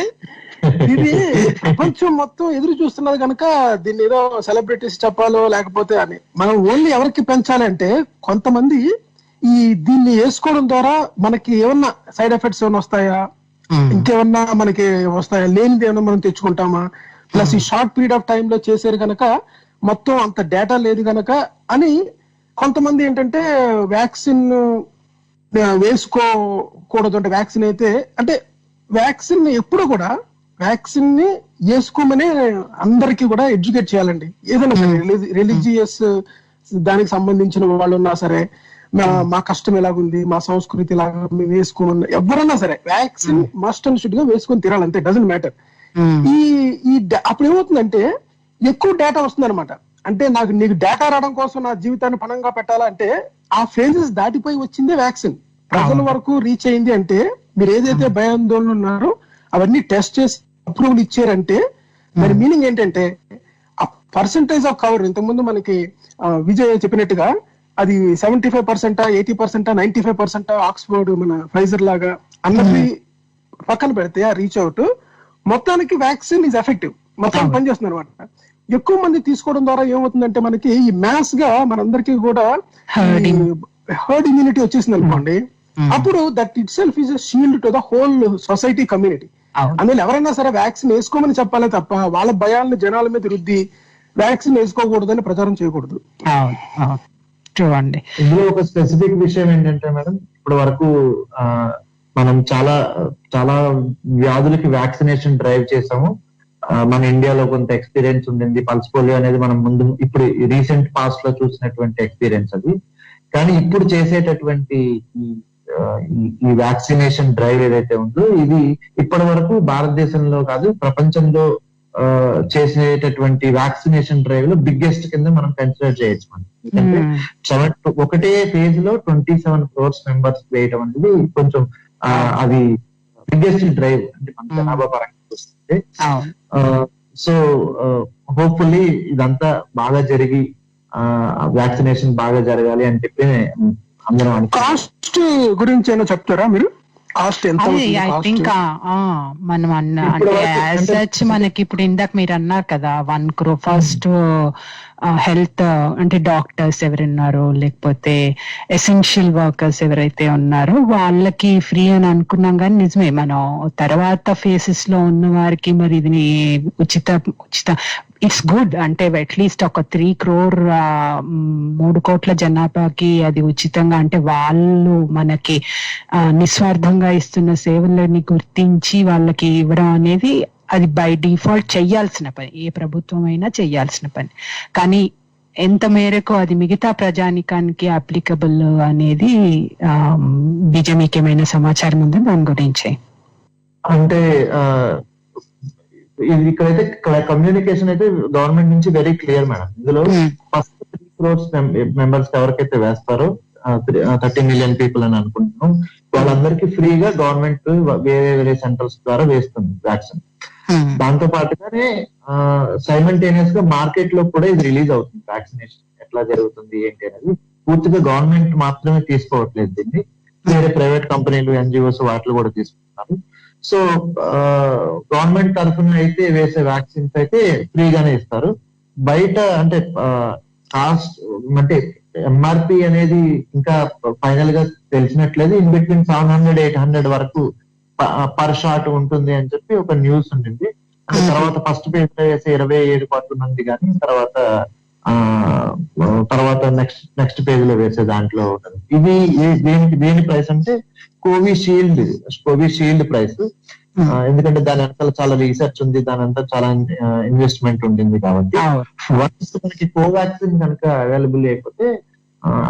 ఇది ప్రపంచం మొత్తం ఎదురు చూస్తున్నది కనుక దీన్ని ఏదో సెలబ్రిటీస్ చెప్పాలో లేకపోతే అని, మనం ఓన్లీ ఎవరికి పెంచాలంటే కొంతమంది దీన్ని వేసుకోవడం ద్వారా మనకి ఏమన్నా సైడ్ ఎఫెక్ట్స్ ఏమైనా వస్తాయా, ఇంకేమన్నా మనకి వస్తాయా, లేనిది ఏమన్నా మనం తెచ్చుకుంటామా, ప్లస్ ఈ షార్ట్ పీరియడ్ ఆఫ్ టైమ్ లో చేశారు కనుక మొత్తం అంత డేటా లేదు కనుక అని కొంతమంది ఏంటంటే వ్యాక్సిన్ వేసుకోకూడదు. అంటే వ్యాక్సిన్ అయితే అంటే వ్యాక్సిన్ ఎప్పుడు కూడా వ్యాక్సిన్ ని వేసుకోమని అందరికీ కూడా ఎడ్యుకేట్ చేయాలండి. ఏదైనా సరే రిలీజియస్ దానికి సంబంధించిన వాళ్ళు ఉన్నా సరే, మా కష్టం ఎలాగుంది, మా సంస్కృతి ఎలాగా మేము వేసుకుని, ఎవరన్నా సరే వ్యాక్సిన్ మస్ట్ అండ్ షుడ్ గా వేసుకొని తినాలి, అంతే, డజంట్ మ్యాటర్. అప్పుడు ఏమవుతుందంటే ఎక్కువ డేటా వస్తుంది అనమాట. అంటే నీకు డేటా రావడం కోసం నా జీవితాన్ని పణంగా పెట్టాలంటే ఆ ఫేజెస్ దాటిపోయి వచ్చిందే వ్యాక్సిన్ ప్రజల వరకు రీచ్ అయింది. అంటే మీరు ఏదైతే భయాందోళన ఉన్నారో అవన్నీ టెస్ట్ చేసి అప్రూవల్ ఇచ్చారంటే దాని మీనింగ్ ఏంటంటే ఆ పర్సంటేజ్ ఆఫ్ కవర్, ఇంతకుముందు మనకి విజయ్ చెప్పినట్టుగా అది 75%, 80%, 95% ఆక్స్ఫర్డ్ మన ఫైజర్ లాగా అన్నది పక్కన పెడితే ఆ రీచ్ అవుట్ మొత్తానికి వ్యాక్సిన్ ఈజ్ ఎఫెక్టివ్, మొత్తం పనిచేస్తుంది అనమాట. ఎక్కువ మంది తీసుకోవడం ద్వారా ఏమవుతుందంటే మనకి ఈ మ్యాస్ గా మనందరికీ కూడా హర్డ్ ఇమ్యూనిటీ వచ్చేసింది అనుకోండి. అప్పుడు that it self is shield to the whole society community. అందులో ఎవరైనా సరే వ్యాక్సిన్ వేసుకోమని చెప్పాలి తప్ప వాళ్ళ భయాలను జనాల మీద రుద్ది వ్యాక్సిన్ వేసుకోకూడదని ప్రచారం చేయకూడదు. చూడండి, ఇందులో ఒక స్పెసిఫిక్ విషయం ఏంటంటే మేడం, ఇప్పటి వరకు మనం చాలా చాలా వ్యాధులకి వ్యాక్సినేషన్ డ్రైవ్ చేసాము. మన ఇండియాలో కొంత ఎక్స్పీరియన్స్ ఉండింది. పల్స్ పోలియో అనేది మనం ముందు ఇప్పుడు రీసెంట్ పాస్ట్ లో చూసినటువంటి ఎక్స్పీరియన్స్ అది. కానీ ఇప్పుడు చేసేటటువంటి ఈ వ్యాక్సినేషన్ డ్రైవ్ ఏదైతే ఉందో ఇది ఇప్పటి వరకు భారతదేశంలో కాదు ప్రపంచంలో చేసేటటువంటి వ్యాక్సినేషన్ డ్రైవ్ లో బిగ్గెస్ట్ కింద మనం కన్సిడర్ చేయొచ్చు. ఎందుకంటే ఒకటే ఫేజ్ లో 27 crores మెంబర్స్ వేయటం అనేది కొంచెం అది బిగ్గెస్ట్ డ్రైవ్ అంటే మన జనాభా పరంగా చూస్తే. సో హోప్ఫుల్లీ ఇదంతా బాగా జరిగి వ్యాక్సినేషన్ బాగా జరగాలి అని చెప్పి అందరం. కాస్ట్ గురించి ఏమో చెప్తారా మీరు? కాస్ట్ ఎంత? ఐ థింక్ మనం అంటే మనకి ఇప్పుడు ఇందాక మీరు అన్నారు కదా 1 crore ఫస్ట్ హెల్త్ అంటే డాక్టర్స్ ఎవరున్నారో లేకపోతే ఎసెన్షియల్ వర్కర్స్ ఎవరైతే ఉన్నారో వాళ్ళకి ఫ్రీ అని అనుకున్నాం. కానీ నిజమే, మనం తర్వాత ఫేసెస్ లో ఉన్న వారికి మరి ఇది ఉచిత ఇట్స్ గుడ్. అంటే అట్లీస్ట్ ఒక 3 crore 3 కోట్ల జనాభాకి అది ఉచితంగా, అంటే వాళ్ళు మనకి నిస్వార్థంగా ఇస్తున్న సేవలని గుర్తించి వాళ్ళకి ఇవ్వడం అనేది అది బై డిఫాల్ట్ చెయ్యాల్సిన పని, ఏ ప్రభుత్వం అయినా చెయ్యాల్సిన పని. కానీ ఎంత మేరకు అది మిగతా ప్రజానికానికి అప్లికబుల్ అనేది మీకు ఏమైనా సమాచారం ఉందా దాని గురించి? అంటే ఇక్కడైతే కమ్యూనికేషన్ అయితే గవర్నమెంట్ నుంచి వెరీ క్లియర్ మేడం. ఇందులో ఫస్ట్ 3 crores మెంబర్స్ ఎవరికైతే వేస్తారో 30 million పీపుల్ అని అనుకుంటున్నాం, వాళ్ళందరికీ ఫ్రీగా గవర్నమెంట్ వేరే సెంటర్స్ ద్వారా వేస్తుంది వ్యాక్సిన్. దాంతో పాటుగానే సైమల్టేనియస్ గా మార్కెట్ లో కూడా ఇది రిలీజ్ అవుతుంది. వ్యాక్సినేషన్ ఎట్లా జరుగుతుంది ఏంటి అనేది పూర్తిగా గవర్నమెంట్ మాత్రమే తీసుకోవట్లేదు, దీన్ని వేరే ప్రైవేట్ కంపెనీలు ఎన్జిఓస్ వాటిలో కూడా తీసుకుంటున్నారు. సో గవర్నమెంట్ తరఫున అయితే వేసే వ్యాక్సిన్స్ అయితే ఫ్రీగానే ఇస్తారు. బయట అంటే కాస్ట్ అంటే ఎంఆర్పి అనేది ఇంకా ఫైనల్ గా తెలిసినట్లేదు. ఇన్ బిట్వీన్ 700-800 వరకు పర్ షాట్ ఉంటుంది అని చెప్పి ఒక న్యూస్ ఉండింది. తర్వాత ఫస్ట్ పేజ్ లో వేసే 27 కోట్ల మంది కానీ తర్వాత నెక్స్ట్ పేజ్ లో వేసే దాంట్లో ఉంటుంది. ఇది దేని ప్రైస్ అంటే కోవిషీల్డ్ ప్రైస్. ఎందుకంటే దాని వెనకాల చాలా రీసెర్చ్ ఉంది, దాని అంతా చాలా ఇన్వెస్ట్మెంట్ ఉంటుంది. కాబట్టి వన్స్ మనకి కోవాక్సిన్ కనుక అవైలబుల్ అయిపోతే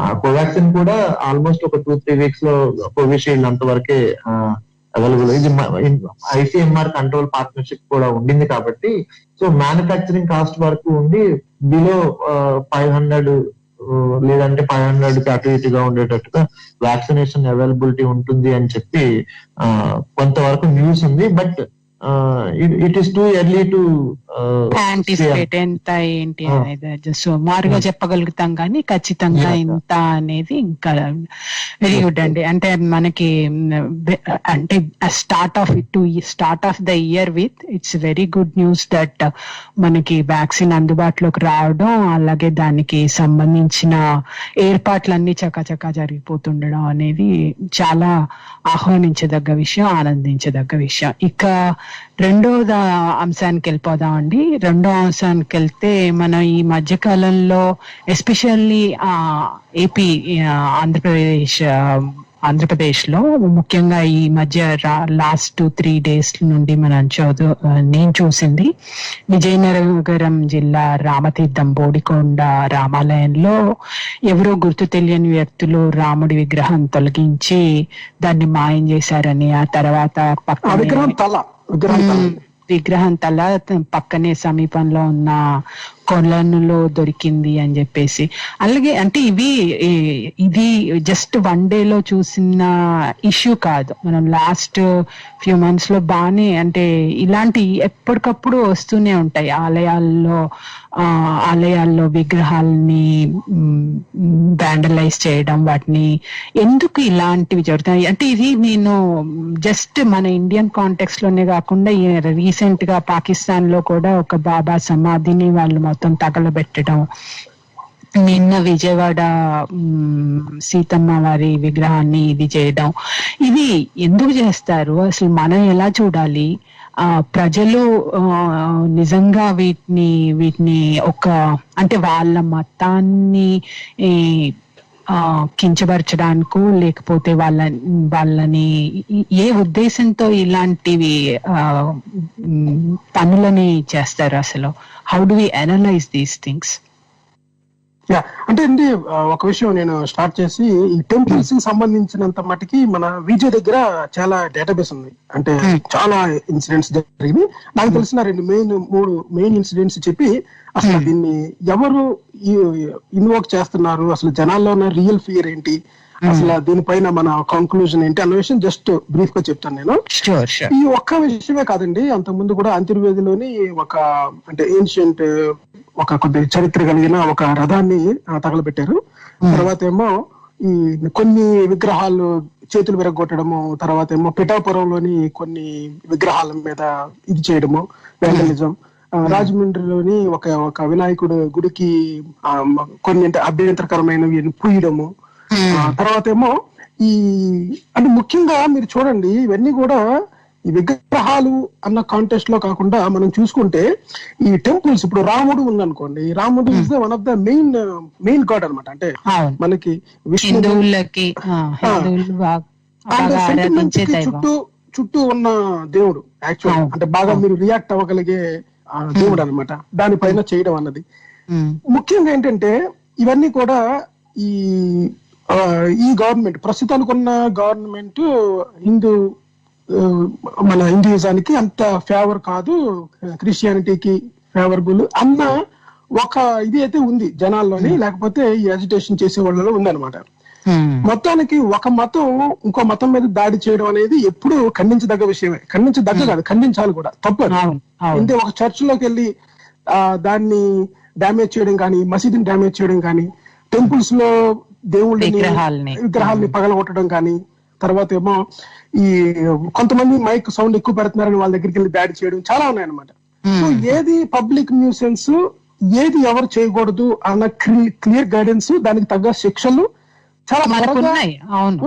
ఆ కోవాక్సిన్ కూడా ఆల్మోస్ట్ ఒక 2-3 వీక్స్ లో కోవిషీల్డ్ అంతవరకే అవైలబుల్. ఇది ఐసిఎంఆర్ కంట్రోల్ పార్ట్నర్షిప్ కూడా ఉండింది కాబట్టి సో మ్యానుఫ్యాక్చరింగ్ కాస్ట్ వరకు ఉండి బిలో 500 లేదంటే 500కి అటు ఇటుగా ఉండేటట్టుగా వ్యాక్సినేషన్ అవైలబిలిటీ ఉంటుంది అని చెప్పి కొంతవరకు న్యూస్ ఉంది. But it is too early to anticipate ఎంత ఏంటి అనేది సుమారుగా చెప్పగలుగుతాం కానీ ఖచ్చితంగా ఎంత అనేది ఇంకా వెరీ గుడ్ అండి. అంటే మనకి అంటే start of the year with its very good news that మనకి వ్యాక్సిన్ అందుబాటులోకి రావడం, అలాగే దానికి సంబంధించిన ఏర్పాట్లన్నీ చకాచకా జరిగిపోతుండడం అనేది చాలా ఆహ్వానించదగ్గ విషయం, ఆనందించదగ్గ విషయం. ఇక రెండో అంశానికి వెళ్ళిపోదాం అండి. రెండో అంశానికి వెళ్తే మనం ఈ మధ్య కాలంలో ఎస్పెషల్లీ ఏపీ ఆంధ్రప్రదేశ్ ఆంధ్రప్రదేశ్ లో ముఖ్యంగా ఈ మధ్య లాస్ట్ 2-3 days నుండి నేను చూసింది విజయనగరం జిల్లా రామతీర్థం బోడికొండ రామాలయంలో ఎవరో గుర్తు తెలియని వ్యక్తులు రాముడి విగ్రహం తొలగించి దాన్ని మాయం చేశారని, ఆ తర్వాత విగ్రహం తల పక్కనే సమీపంలో ఉన్న కొలనులో దొరికింది అని చెప్పేసి. అలాగే అంటే ఇది జస్ట్ 1 day లో చూసిన ఇష్యూ కాదు. మనం లాస్ట్ ఫ్యూ మంత్స్ లో బానే అంటే ఇలాంటి ఎప్పటికప్పుడు వస్తూనే ఉంటాయి. ఆలయాల్లో విగ్రహాలని వ్యాండలైజ్ చేయడం, వాటిని ఎందుకు ఇలాంటివి జరుగుతాయి అంటే ఇది నేను జస్ట్ మన ఇండియన్ కాంటెక్స్ట్ లోనే కాకుండా రీసెంట్ గా పాకిస్తాన్ లో కూడా ఒక బాబా సమాధిని వాళ్ళు మొత్తం తగలబెట్టడం, నిన్న విజయవాడ సీతమ్మ వారి విగ్రహాన్ని ఇది చేయడం, ఇది ఎందుకు చేస్తారు అసలు? మనం ఎలా చూడాలి? ప్రజలు నిజంగా వీటిని ఒక అంటే వాళ్ళ మతాన్ని కించపరచడానికో లేకపోతే వాళ్ళని ఏ ఉద్దేశంతో ఇలాంటివి పనులని చేస్తారు అసలు? How do we analyze these things? అంటే అండి ఒక విషయం నేను స్టార్ట్ చేసి, ఈ టెంపుల్స్ కి సంబంధించినంత మటుకి మన విజయ్ దగ్గర చాలా డేటాబేస్ ఉంది. అంటే చాలా ఇన్సిడెంట్స్ జరిగింది. నాకు తెలిసిన 3 మెయిన్ ఇన్సిడెంట్స్ చెప్పి అసలు దీన్ని ఎవరు ఇన్వోక్ చేస్తున్నారు, అసలు జనాల్లో ఉన్న రియల్ ఫియర్ ఏంటి, అసలు దీనిపైన మన కంక్లూజన్ ఏంటి అన్న విషయం జస్ట్ బ్రీఫ్ గా చెప్తాను నేను. ఈ ఒక్క విషయమే కాదండి, అంతకుముందు కూడా అంతర్వేదిలోని ఒక అంటే ఏన్షియంట్ ఒక కొద్ది చరిత్ర కలిగిన ఒక రథాన్ని తగలబెట్టారు. తర్వాత ఏమో ఈ కొన్ని విగ్రహాలు చేతులు విరగొట్టడము, తర్వాత ఏమో పిఠాపురంలోని కొన్ని విగ్రహాల మీద ఇది చేయడము, వ్యాండలిజం. రాజమండ్రిలోని ఒక వినాయకుడు గుడికి కొన్ని అంటే అభ్యంతరకరమైనవి పూయడము. తర్వాత ఏమో అంటే ముఖ్యంగా మీరు చూడండి, ఇవన్నీ కూడా ఈ విగ్రహాలు అన్న కాంటెస్ట్ లో కాకుండా మనం చూసుకుంటే ఈ టెంపుల్స్, ఇప్పుడు రాముడు ఉందనుకోండి, రాముడు is one of the main God అనమాట. అంటే మనకి విష్ణువులకి చుట్టూ ఉన్న దేవుడు యాక్చువల్ అంటే బాగా మీరు రియాక్ట్ అవ్వగలిగే దేవుడు అనమాట. దానిపైన చేయడం అన్నది ముఖ్యంగా ఏంటంటే ఇవన్నీ కూడా ఈ గవర్నమెంట్ ప్రస్తుతానికి ఉన్న గవర్నమెంట్ మన హిందూయిజానికి అంత ఫేవర్ కాదు, క్రిస్టియానిటీకి ఫేవరబుల్ అన్న ఒక ఇది అయితే ఉంది జనాల్లోని, లేకపోతే ఈ అజిటేషన్ చేసే వాళ్ళలో ఉందన్నమాట. మొత్తానికి ఒక మతం ఇంకో మతం మీద దాడి చేయడం అనేది ఎప్పుడు ఖండించదగ్గ విషయమే. ఖండించదగ్గ కాదు, ఖండించాలి కూడా, తప్పదు. అంటే ఒక చర్చ్ లోకి వెళ్ళి దాన్ని డ్యామేజ్ చేయడం కానీ, మసీదుని డ్యామేజ్ చేయడం కానీ, టెంపుల్స్ లో విగ్రహాలని పగలగొట్టడం కానీ, తర్వాత ఏమో ఈ కొంతమంది మైక్ సౌండ్ ఎక్కువ పెడుతున్నారని వాళ్ళ దగ్గరికి వెళ్ళి దాడి చేయడం చాలా ఉన్నాయన్నమాట. సో ఏది పబ్లిక్ న్యూసెన్స్, ఏది ఎవరు చేయకూడదు అన్న క్లియర్ గైడెన్స్, దానికి తగ్గ శిక్షలు చాలా త్వరగా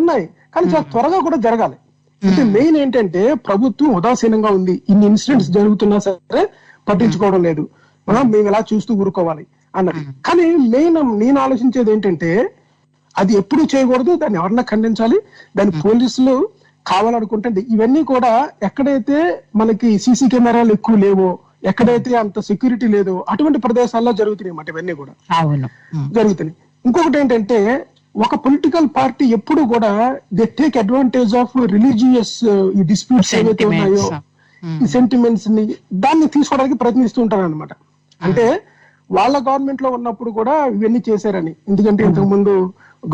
ఉన్నాయి, కానీ చాలా త్వరగా కూడా జరగాలి. అంటే మెయిన్ ఏంటంటే ప్రభుత్వం ఉదాసీనంగా ఉంది, ఇన్ని ఇన్సిడెంట్స్ జరుగుతున్నా సరే పట్టించుకోవడం లేదు, మేము ఎలా చూస్తూ ఊరుకోవాలి అన్నది. కానీ మెయిన్ నేను ఆలోచించేది ఏంటంటే అది ఎప్పుడు చేయకూడదు, దాన్ని ఎవరన్నా ఖండించాలి. దాని పోలీసులు కావాలనుకుంటే ఇవన్నీ కూడా ఎక్కడైతే మనకి సీసీ కెమెరాలు ఎక్కువ లేవో, ఎక్కడైతే అంత సెక్యూరిటీ లేదో అటువంటి ప్రదేశాల్లో జరుగుతున్నాయి అన్నమాట. ఇవన్నీ కూడా జరుగుతున్నాయి. ఇంకొకటి ఏంటంటే ఒక పొలిటికల్ పార్టీ ఎప్పుడు కూడా they take advantage of religious ఈ డిస్ప్యూట్స్ ఏవైతే ఉన్నాయో, ఈ సెంటిమెంట్స్ ని దాన్ని తీసుకోవడానికి ప్రయత్నిస్తూ ఉంటారు అనమాట. అంటే వాళ్ళ గవర్నమెంట్ లో ఉన్నప్పుడు కూడా ఇవన్నీ చేశారని. ఎందుకంటే ఇంతకు ముందు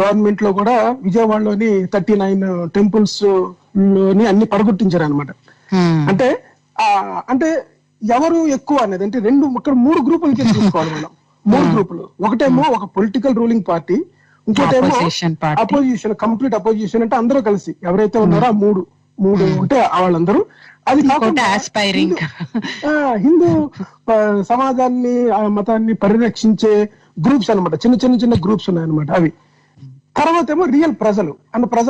గవర్నమెంట్ లో కూడా విజయవాడలోని 39 టెంపుల్స్ లోని అన్ని పడగొట్టించారు అనమాట. అంటే ఎవరు ఎక్కువ అనేది అంటే 3 గ్రూపులకి తీసుకోవాలి మనం. 3 గ్రూపులు. ఒకటేమో ఒక పొలిటికల్ రూలింగ్ పార్టీ, ఇంకోటేమో అపోజిషన్, కంప్లీట్ అపోజిషన్ అంటే అందరూ కలిసి ఎవరైతే ఉన్నారో ఆ మూడు ఉంటే వాళ్ళందరూ. అది హిందూ సమాజాన్ని మతాన్ని పరిరక్షించే గ్రూప్స్ అనమాట. చిన్న గ్రూప్స్ ఉన్నాయన్నమాట అవి. తర్వాత ఏమో రియల్ ప్రజలు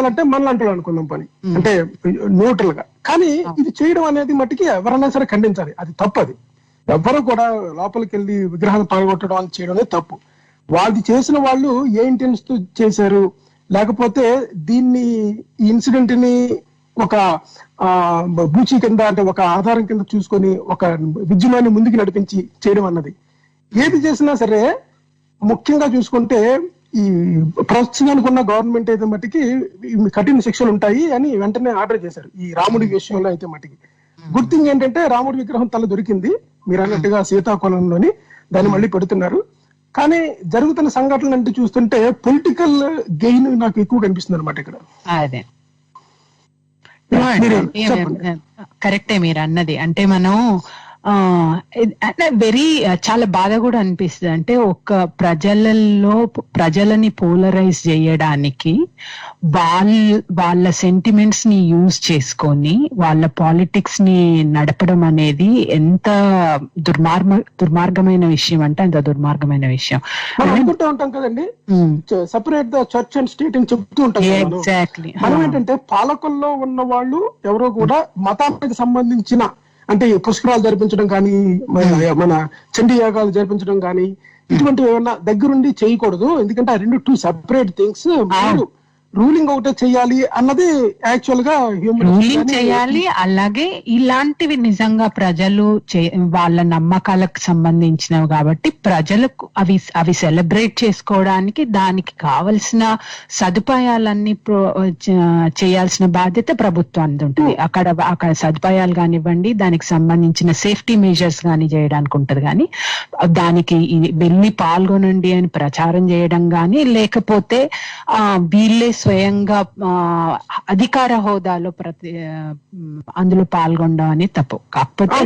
అంటే మనలాంటి అనుకుందాం పని, అంటే న్యూట్రల్ గా. కానీ ఇది చేయడం అనేది మట్టికి ఎవరైనా సరే ఖండించాలి, అది తప్పది. ఎవ్వరూ కూడా లోపలికి వెళ్ళి విగ్రహాలు పడగొట్టడం అని చేయడం అనేది తప్పు. వాళ్ళు చేసిన వాళ్ళు ఏ ఇంటెన్స్ తో చేశారు, లేకపోతే దీన్ని ఈ ఇన్సిడెంట్ ని ఒక బూచి కింద అంటే ఒక ఆధారం కింద చూసుకొని ఒక విద్యమాన్ని ముందుకు నడిపించి చేయడం అన్నది ఏది చేసినా సరే ముఖ్యంగా చూసుకుంటే ఈ ప్రస్తుతానికి ఉన్న గవర్నమెంట్ అయితే మట్టికి కఠిన శిక్షలు ఉంటాయి అని వెంటనే ఆర్డర్ చేశారు ఈ రాముడి విషయంలో అయితే మట్టికి. గుడ్ థింగ్ ఏంటంటే రాముడి విగ్రహం తల దొరికింది మీరు అన్నట్టుగా శ్రీకాకుళంలోని, దాన్ని మళ్ళీ పెడుతున్నారు. కానీ జరుగుతున్న సంఘటనలు అంటే చూస్తుంటే పొలిటికల్ గెయిన్ నాకు ఎక్కువ కనిపిస్తుంది అనమాట ఇక్కడ. అదే కరెక్టే మీరు అన్నది. అంటే మనం వెరీ చాలా బాధ కూడా అనిపిస్తుంది. అంటే ఒక ప్రజలని పోలరైజ్ చేయడానికి వాళ్ళ సెంటిమెంట్స్ ని యూజ్ చేసుకొని వాళ్ళ పాలిటిక్స్ ని నడపడం అనేది ఎంత దుర్మార్గమైన విషయం అంటే అంత దుర్మార్గమైన విషయం. మనం అనుకుంటూ ఉంటాం కదండి, separate the church and state అని చెప్తూ ఉంటాం. ఎగ్జాక్ట్లీ. మనం ఏంటంటే పాలకుల్లో ఉన్న వాళ్ళు ఎవరో కూడా మతానికి సంబంధించిన అంటే పుష్కరాలు జరిపించడం కానీ మన చండీ యాగాలు జరిపించడం కానీ ఇటువంటివి ఏమన్నా దగ్గరుండి చేయకూడదు. ఎందుకంటే ఆ రెండు టూ సెపరేట్ థింగ్స్. రూలింగ్ ఒకటే చెయ్యాలి అన్నది యాక్చువల్ గా రూలింగ్ చేయాలి. అలాగే ఇలాంటివి నిజంగా ప్రజలు వాళ్ళ నమ్మకాలకు సంబంధించినవి కాబట్టి ప్రజలకు అవి సెలబ్రేట్ చేసుకోవడానికి దానికి కావలసిన సదుపాయాలన్నీ చేయాల్సిన బాధ్యత ప్రభుత్వానికి ఉంటుంది. అక్కడ సదుపాయాలు కానివ్వండి, దానికి సంబంధించిన సేఫ్టీ మెజర్స్ కానీ చేయడానికి ఉంటది. కానీ దానికి వెళ్ళి పాల్గొనండి అని ప్రచారం చేయడం కానీ, లేకపోతే వీళ్ళే స్వయంగా అధికార హోదాలో అందులో పాల్గొనడం అని తప్పు. కాకపోతే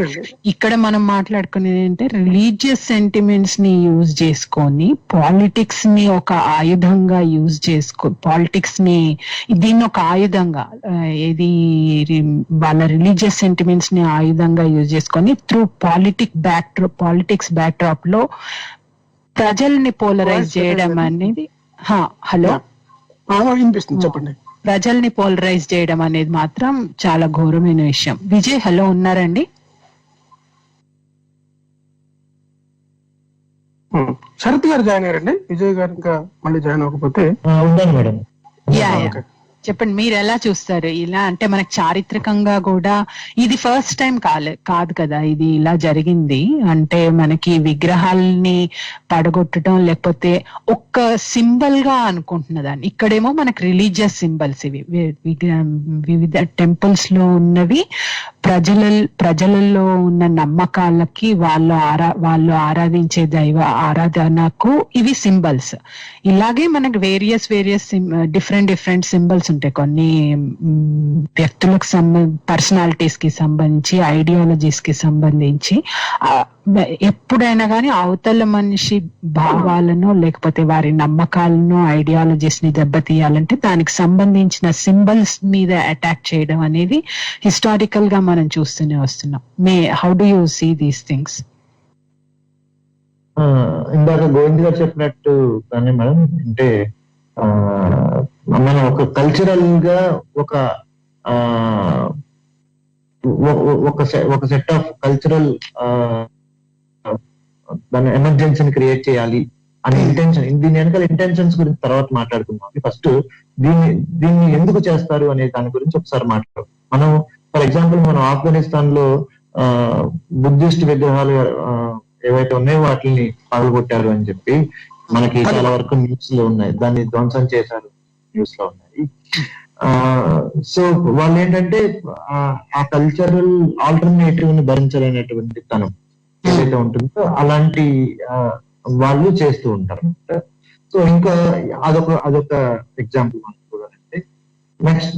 ఇక్కడ మనం మాట్లాడుకునేది ఏంటంటే రిలీజియస్ సెంటిమెంట్స్ ని యూజ్ చేసుకొని పాలిటిక్స్ ని ఒక ఆయుధంగా యూజ్ పాలిటిక్స్ ని దీన్ని ఒక ఆయుధంగా ఏది వాళ్ళ రిలీజియస్ సెంటిమెంట్స్ ని ఆయుధంగా యూజ్ చేసుకొని త్రూ పాలిటిక్స్ బ్యాక్డ్రాప్ లో ప్రజల్ని పోలరైజ్ చేయడం అనేది హలో వినిపిస్తుంది, చెప్పండి. ప్రజల్ని పోలరైజ్ చేయడం అనేది మాత్రం చాలా ఘోరమైన విషయం. విజయ్ హలో ఉన్నారండి? శరత్ గారు జాయిన్ అయ్యారండి. విజయ్ గారు ఇంకా మళ్ళీ జాయిన్ అవ్వకపోతే మేడం. చెప్పండి, మీరు ఎలా చూస్తారు ఇలా? అంటే మనకు చారిత్రకంగా కూడా ఇది ఫస్ట్ టైం కాదు కదా ఇది ఇలా జరిగింది. అంటే మనకి విగ్రహాలని పడగొట్టడం లేకపోతే ఒక్క సింబల్ గా అనుకుంటున్నదాన్ని, ఇక్కడేమో మనకు రిలీజియస్ సింబల్స్ ఇవి వివిధ టెంపుల్స్ లో ఉన్నవి ప్రజలలో ఉన్న నమ్మకాలకి వాళ్ళు ఆరాధించే దైవ ఆరాధనకు ఇవి సింబల్స్. ఇలాగే మనకు వేరియస్ డిఫరెంట్ సింబల్స్ ఉంటాయి. కొన్ని వ్యక్తులకు పర్సనాలిటీస్ కి సంబంధించి, ఐడియాలజీస్ కి సంబంధించి ఎప్పుడైనా కానీ అవతల మనిషి భావాలను లేకపోతే వారి నమ్మకాలను ఐడియాలజీస్ ని దెబ్బతీయాలంటే దానికి సంబంధించిన సింబల్స్ మీద అటాక్ చేయడం అనేది హిస్టారికల్ గా మనం చూస్తూనే వస్తున్నాం. How do you see these things? ఇందాక గోవింద్ గారు చెప్పినట్టు కానీ మేడం, అంటే మనం ఒక కల్చరల్ గా ఒక సెట్ ఆఫ్ కల్చరల్ దాని ఎమర్జెన్సీని క్రియేట్ చేయాలి అనే ఇంటెన్షన్, దీని వెనకాల ఇంటెన్షన్స్ గురించి తర్వాత మాట్లాడుకుందాం. ఫస్ట్ దీన్ని ఎందుకు చేస్తారు అనే దాని గురించి ఒకసారి మాట్లాడు. మనం ఫర్ ఎగ్జాంపుల్ మనం ఆఫ్ఘనిస్తాన్ లో బుద్ధిస్ట్ విగ్రహాలు ఏవైతే ఉన్నాయో వాటిని పగలగొట్టారు అని చెప్పి మనకి చాలా వరకు న్యూస్ లో ఉన్నాయి. దాన్ని ధ్వంసం చేశారు న్యూస్ లో ఉన్నాయి. సో వాళ్ళు ఏంటంటే ఆ కల్చరల్ ఆల్టర్నేటివ్ ని భరించలేనటువంటి తనం ఏదైతే ఉంటుందో అలాంటి వాళ్ళు చేస్తూ ఉంటారు. సో ఇంకా అదొక ఎగ్జాంపుల్ మనం చూడాలంటే,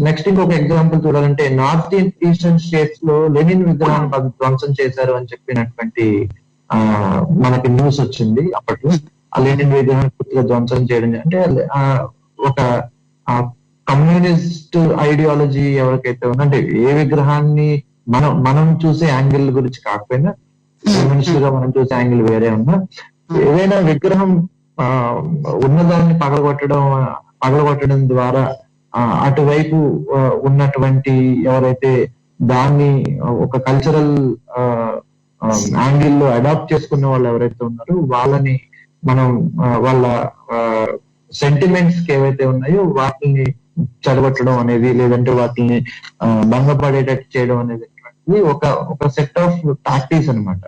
నెక్స్ట్ ఇంకొక ఎగ్జాంపుల్ చూడాలంటే నార్త్ ఈస్టర్న్ స్టేట్స్ లో లెనిన్ విగ్రహాన్ని ధ్వంసం చేశారు అని చెప్పినటువంటి మనకి న్యూస్ వచ్చింది అప్పట్లో. ఆ లెనిన్ విగ్రహాన్ని పూర్తిగా ధ్వంసం చేయడం అంటే ఒక కమ్యూనిస్ట్ ఐడియాలజీ ఎవరికైతే ఉందంటే ఏ విగ్రహాన్ని మనం చూసే యాంగిల్ గురించి కాకపోయినా మనుషులుగా మనం చూసే యాంగిల్ వేరే ఉన్నా ఏదైనా విగ్రహం ఉన్నదాన్ని పగలగొట్టడం ద్వారా అటువైపు ఉన్నటువంటి ఎవరైతే దాన్ని ఒక కల్చరల్ యాంగిల్ లో అడాప్ట్ చేసుకున్న వాళ్ళు ఎవరైతే ఉన్నారో వాళ్ళని మనం వాళ్ళ సెంటిమెంట్స్ ఏవైతే ఉన్నాయో వాటిని చెడగొట్టడం అనేది, లేదంటే వాటిని భంగపడేటట్టు చేయడం అనేది ఒక సెట్ ఆఫ్ టాక్టిక్స్ అనమాట.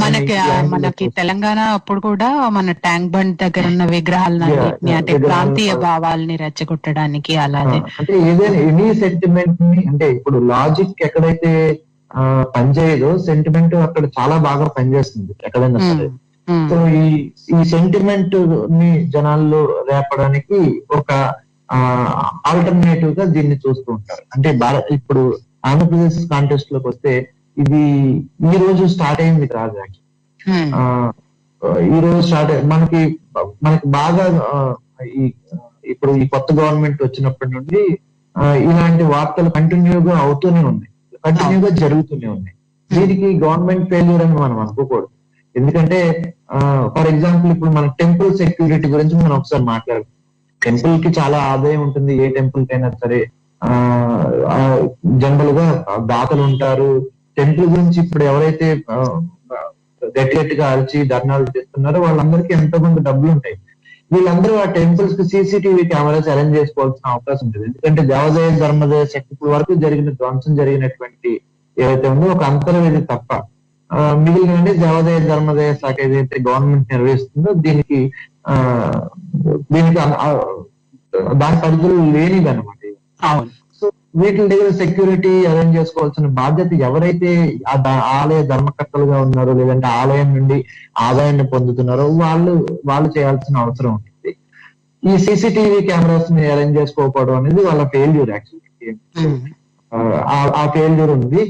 మనకి తెలంగాణ అప్పుడు కూడా మన ట్యాంక్ బండ్ దగ్గర ఉన్న విగ్రహాలన్నింటినీ అంటే ప్రాంతీయ భావాల్ని రెచ్చగొట్టడానికి అలాగే అంటే ఏదైనా ఎనీ సెంటిమెంట్ ని, అంటే ఇప్పుడు లాజిక్ ఎక్కడైతే పనిచేయదో సెంటిమెంట్ అక్కడ చాలా బాగా పనిచేస్తుంది ఎక్కడైనా సరే. సో ఈ సెంటిమెంట్ ని జనాల్లో రేపడానికి ఒక ఆల్టర్నేటివ్ గా దీన్ని చూస్తూ ఉంటారు. అంటే ఇప్పుడు ఆంధ్రప్రదేశ్ కాంటెస్ట్ లోకి వస్తే ఇది ఈ రోజు స్టార్ట్ అయింది కాదు, ఈ రోజు స్టార్ట్ మనకి బాగా ఇప్పుడు ఈ కొత్త గవర్నమెంట్ వచ్చినప్పటి నుండి ఇలాంటి వార్తలు కంటిన్యూగా అవుతూనే ఉన్నాయి, కంటిన్యూగా జరుగుతూనే ఉన్నాయి. దీనికి గవర్నమెంట్ ఫెయిల్యూర్ అని మనం అనుకోకూడదు. ఎందుకంటే ఫర్ ఎగ్జాంపుల్ ఇప్పుడు మన టెంపుల్ సెక్యూరిటీ గురించి మనం ఒకసారి మాట్లాడుతాం. టెంపుల్ కి చాలా ఆదాయం ఉంటుంది, ఏ టెంపుల్ కైనా సరే. జనరల్ గా దాతలు ఉంటారు. టెంపుల్ గురించి ఇప్పుడు ఎవరైతే గట్టిగా అరిచి ధర్నాలు చేస్తున్నారో వాళ్ళందరికీ ఎంతో కొంత డబ్బులు ఉంటాయి. వీళ్ళందరూ ఆ టెంపుల్స్ కి సీసీటీవీ కెమెరాస్ అరేంజ్ చేసుకోవాల్సిన అవకాశం ఉంటుంది. ఎందుకంటే దేవాదాయ ధర్మదాయ శక్తి వరకు ధ్వంసం జరిగినటువంటి ఏదైతే ఉందో ఒక అంతర్వేది తప్ప మిగిలిన దేవాదాయ ధర్మదాయ శాఖ ఏదైతే గవర్నమెంట్ నిర్వహిస్తుందో దీనికి దాని పరిధులు లేనిది అనమాట. సో వీటి దగ్గర సెక్యూరిటీ అరేంజ్ చేసుకోవాల్సిన బాధ్యత ఎవరైతే ఆలయ ధర్మకర్తలుగా ఉన్నారో, లేదంటే ఆలయం నుండి ఆదాయాన్ని పొందుతున్నారో వాళ్ళు చేయాల్సిన అవసరం ఉంటుంది. ఈ సీసీటీవీ కెమెరాస్ ని అరేంజ్ చేసుకోకపోవడం అనేది వాళ్ళ ఫెయిల్యూర్. యాక్చువల్లీ ఆ ఫెయిల్యూర్ ఉంది.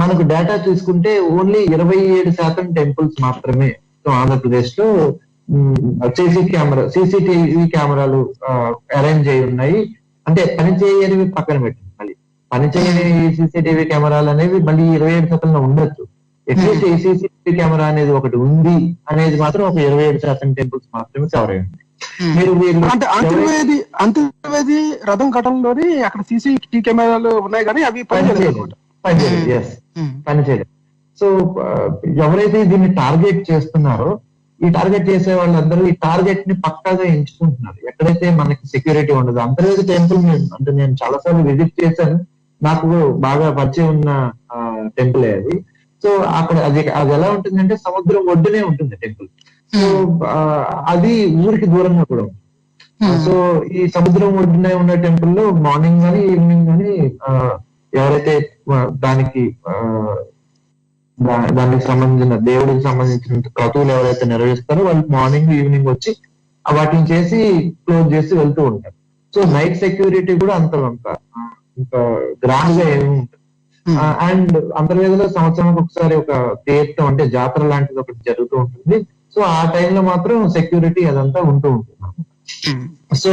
మనకు డేటా తీసుకుంటే ఓన్లీ 27% టెంపుల్స్ మాత్రమే ఆంధ్రప్రదేశ్ లో సీసీటీవీ కెమెరాలు అరేంజ్ అయి ఉన్నాయి. అంటే పనిచేయనివి పక్కన పెట్టింది, మళ్ళీ పనిచేయని సీసీటీవీ కెమెరాలు అనేవి మళ్ళీ 27% ఉండొచ్చు. అట్లీస్ట్ ఈ సీసీటీవీ కెమెరా అనేది ఒకటి ఉంది అనేది మాత్రం ఒక 27% టెంపుల్స్ మాత్రమే కవర్ అయ్యింది. అంటే అంతర్వేది రథం ఘటనలోని అక్కడ సీసీటీవీ కెమెరాలు ఉన్నాయి కానీ అవి పనిచేయలేదు. సో ఎవరైతే దీన్ని టార్గెట్ చేస్తున్నారో, ఈ టార్గెట్ చేసే వాళ్ళందరూ ఈ టార్గెట్ ని పక్కాగా ఎంచుకుంటున్నారు. ఎక్కడైతే మనకి సెక్యూరిటీ ఉండదు. అంతర్వేది టెంపుల్ అంటే నేను చాలా సార్లు విజిట్ చేశాను, నాకు బాగా పరిచయం ఉన్న టెంపుల్ అది. సో అక్కడ అది ఎలా ఉంటుందంటే సముద్రం ఒడ్డునే ఉంటుంది టెంపుల్. సో అది ఊరికి దూరంగా కూడా ఉంటుంది. సో ఈ సముద్రం ఒడ్డునే ఉన్న టెంపుల్ లో మార్నింగ్ గానీ ఈవినింగ్ గానీ ఎవరైతే దానికి సంబంధించిన దేవుడికి సంబంధించిన క్రతువులు ఎవరైతే నిర్వహిస్తారో వాళ్ళు మార్నింగ్ ఈవినింగ్ వచ్చి వాటిని చేసి క్లోజ్ చేసి వెళ్తూ ఉంటారు. సో నైట్ సెక్యూరిటీ కూడా అంత గ్రాండ్ గా ఏమి ఉంటుంది. అండ్ అంతర్వేదిలో సంవత్సరానికి ఒకసారి ఒక తీర్థం అంటే జాతర లాంటిది ఒకటి జరుగుతూ ఉంటుంది. సో ఆ టైంలో మాత్రం సెక్యూరిటీ అదంతా ఉంటూ ఉంటుంది. సో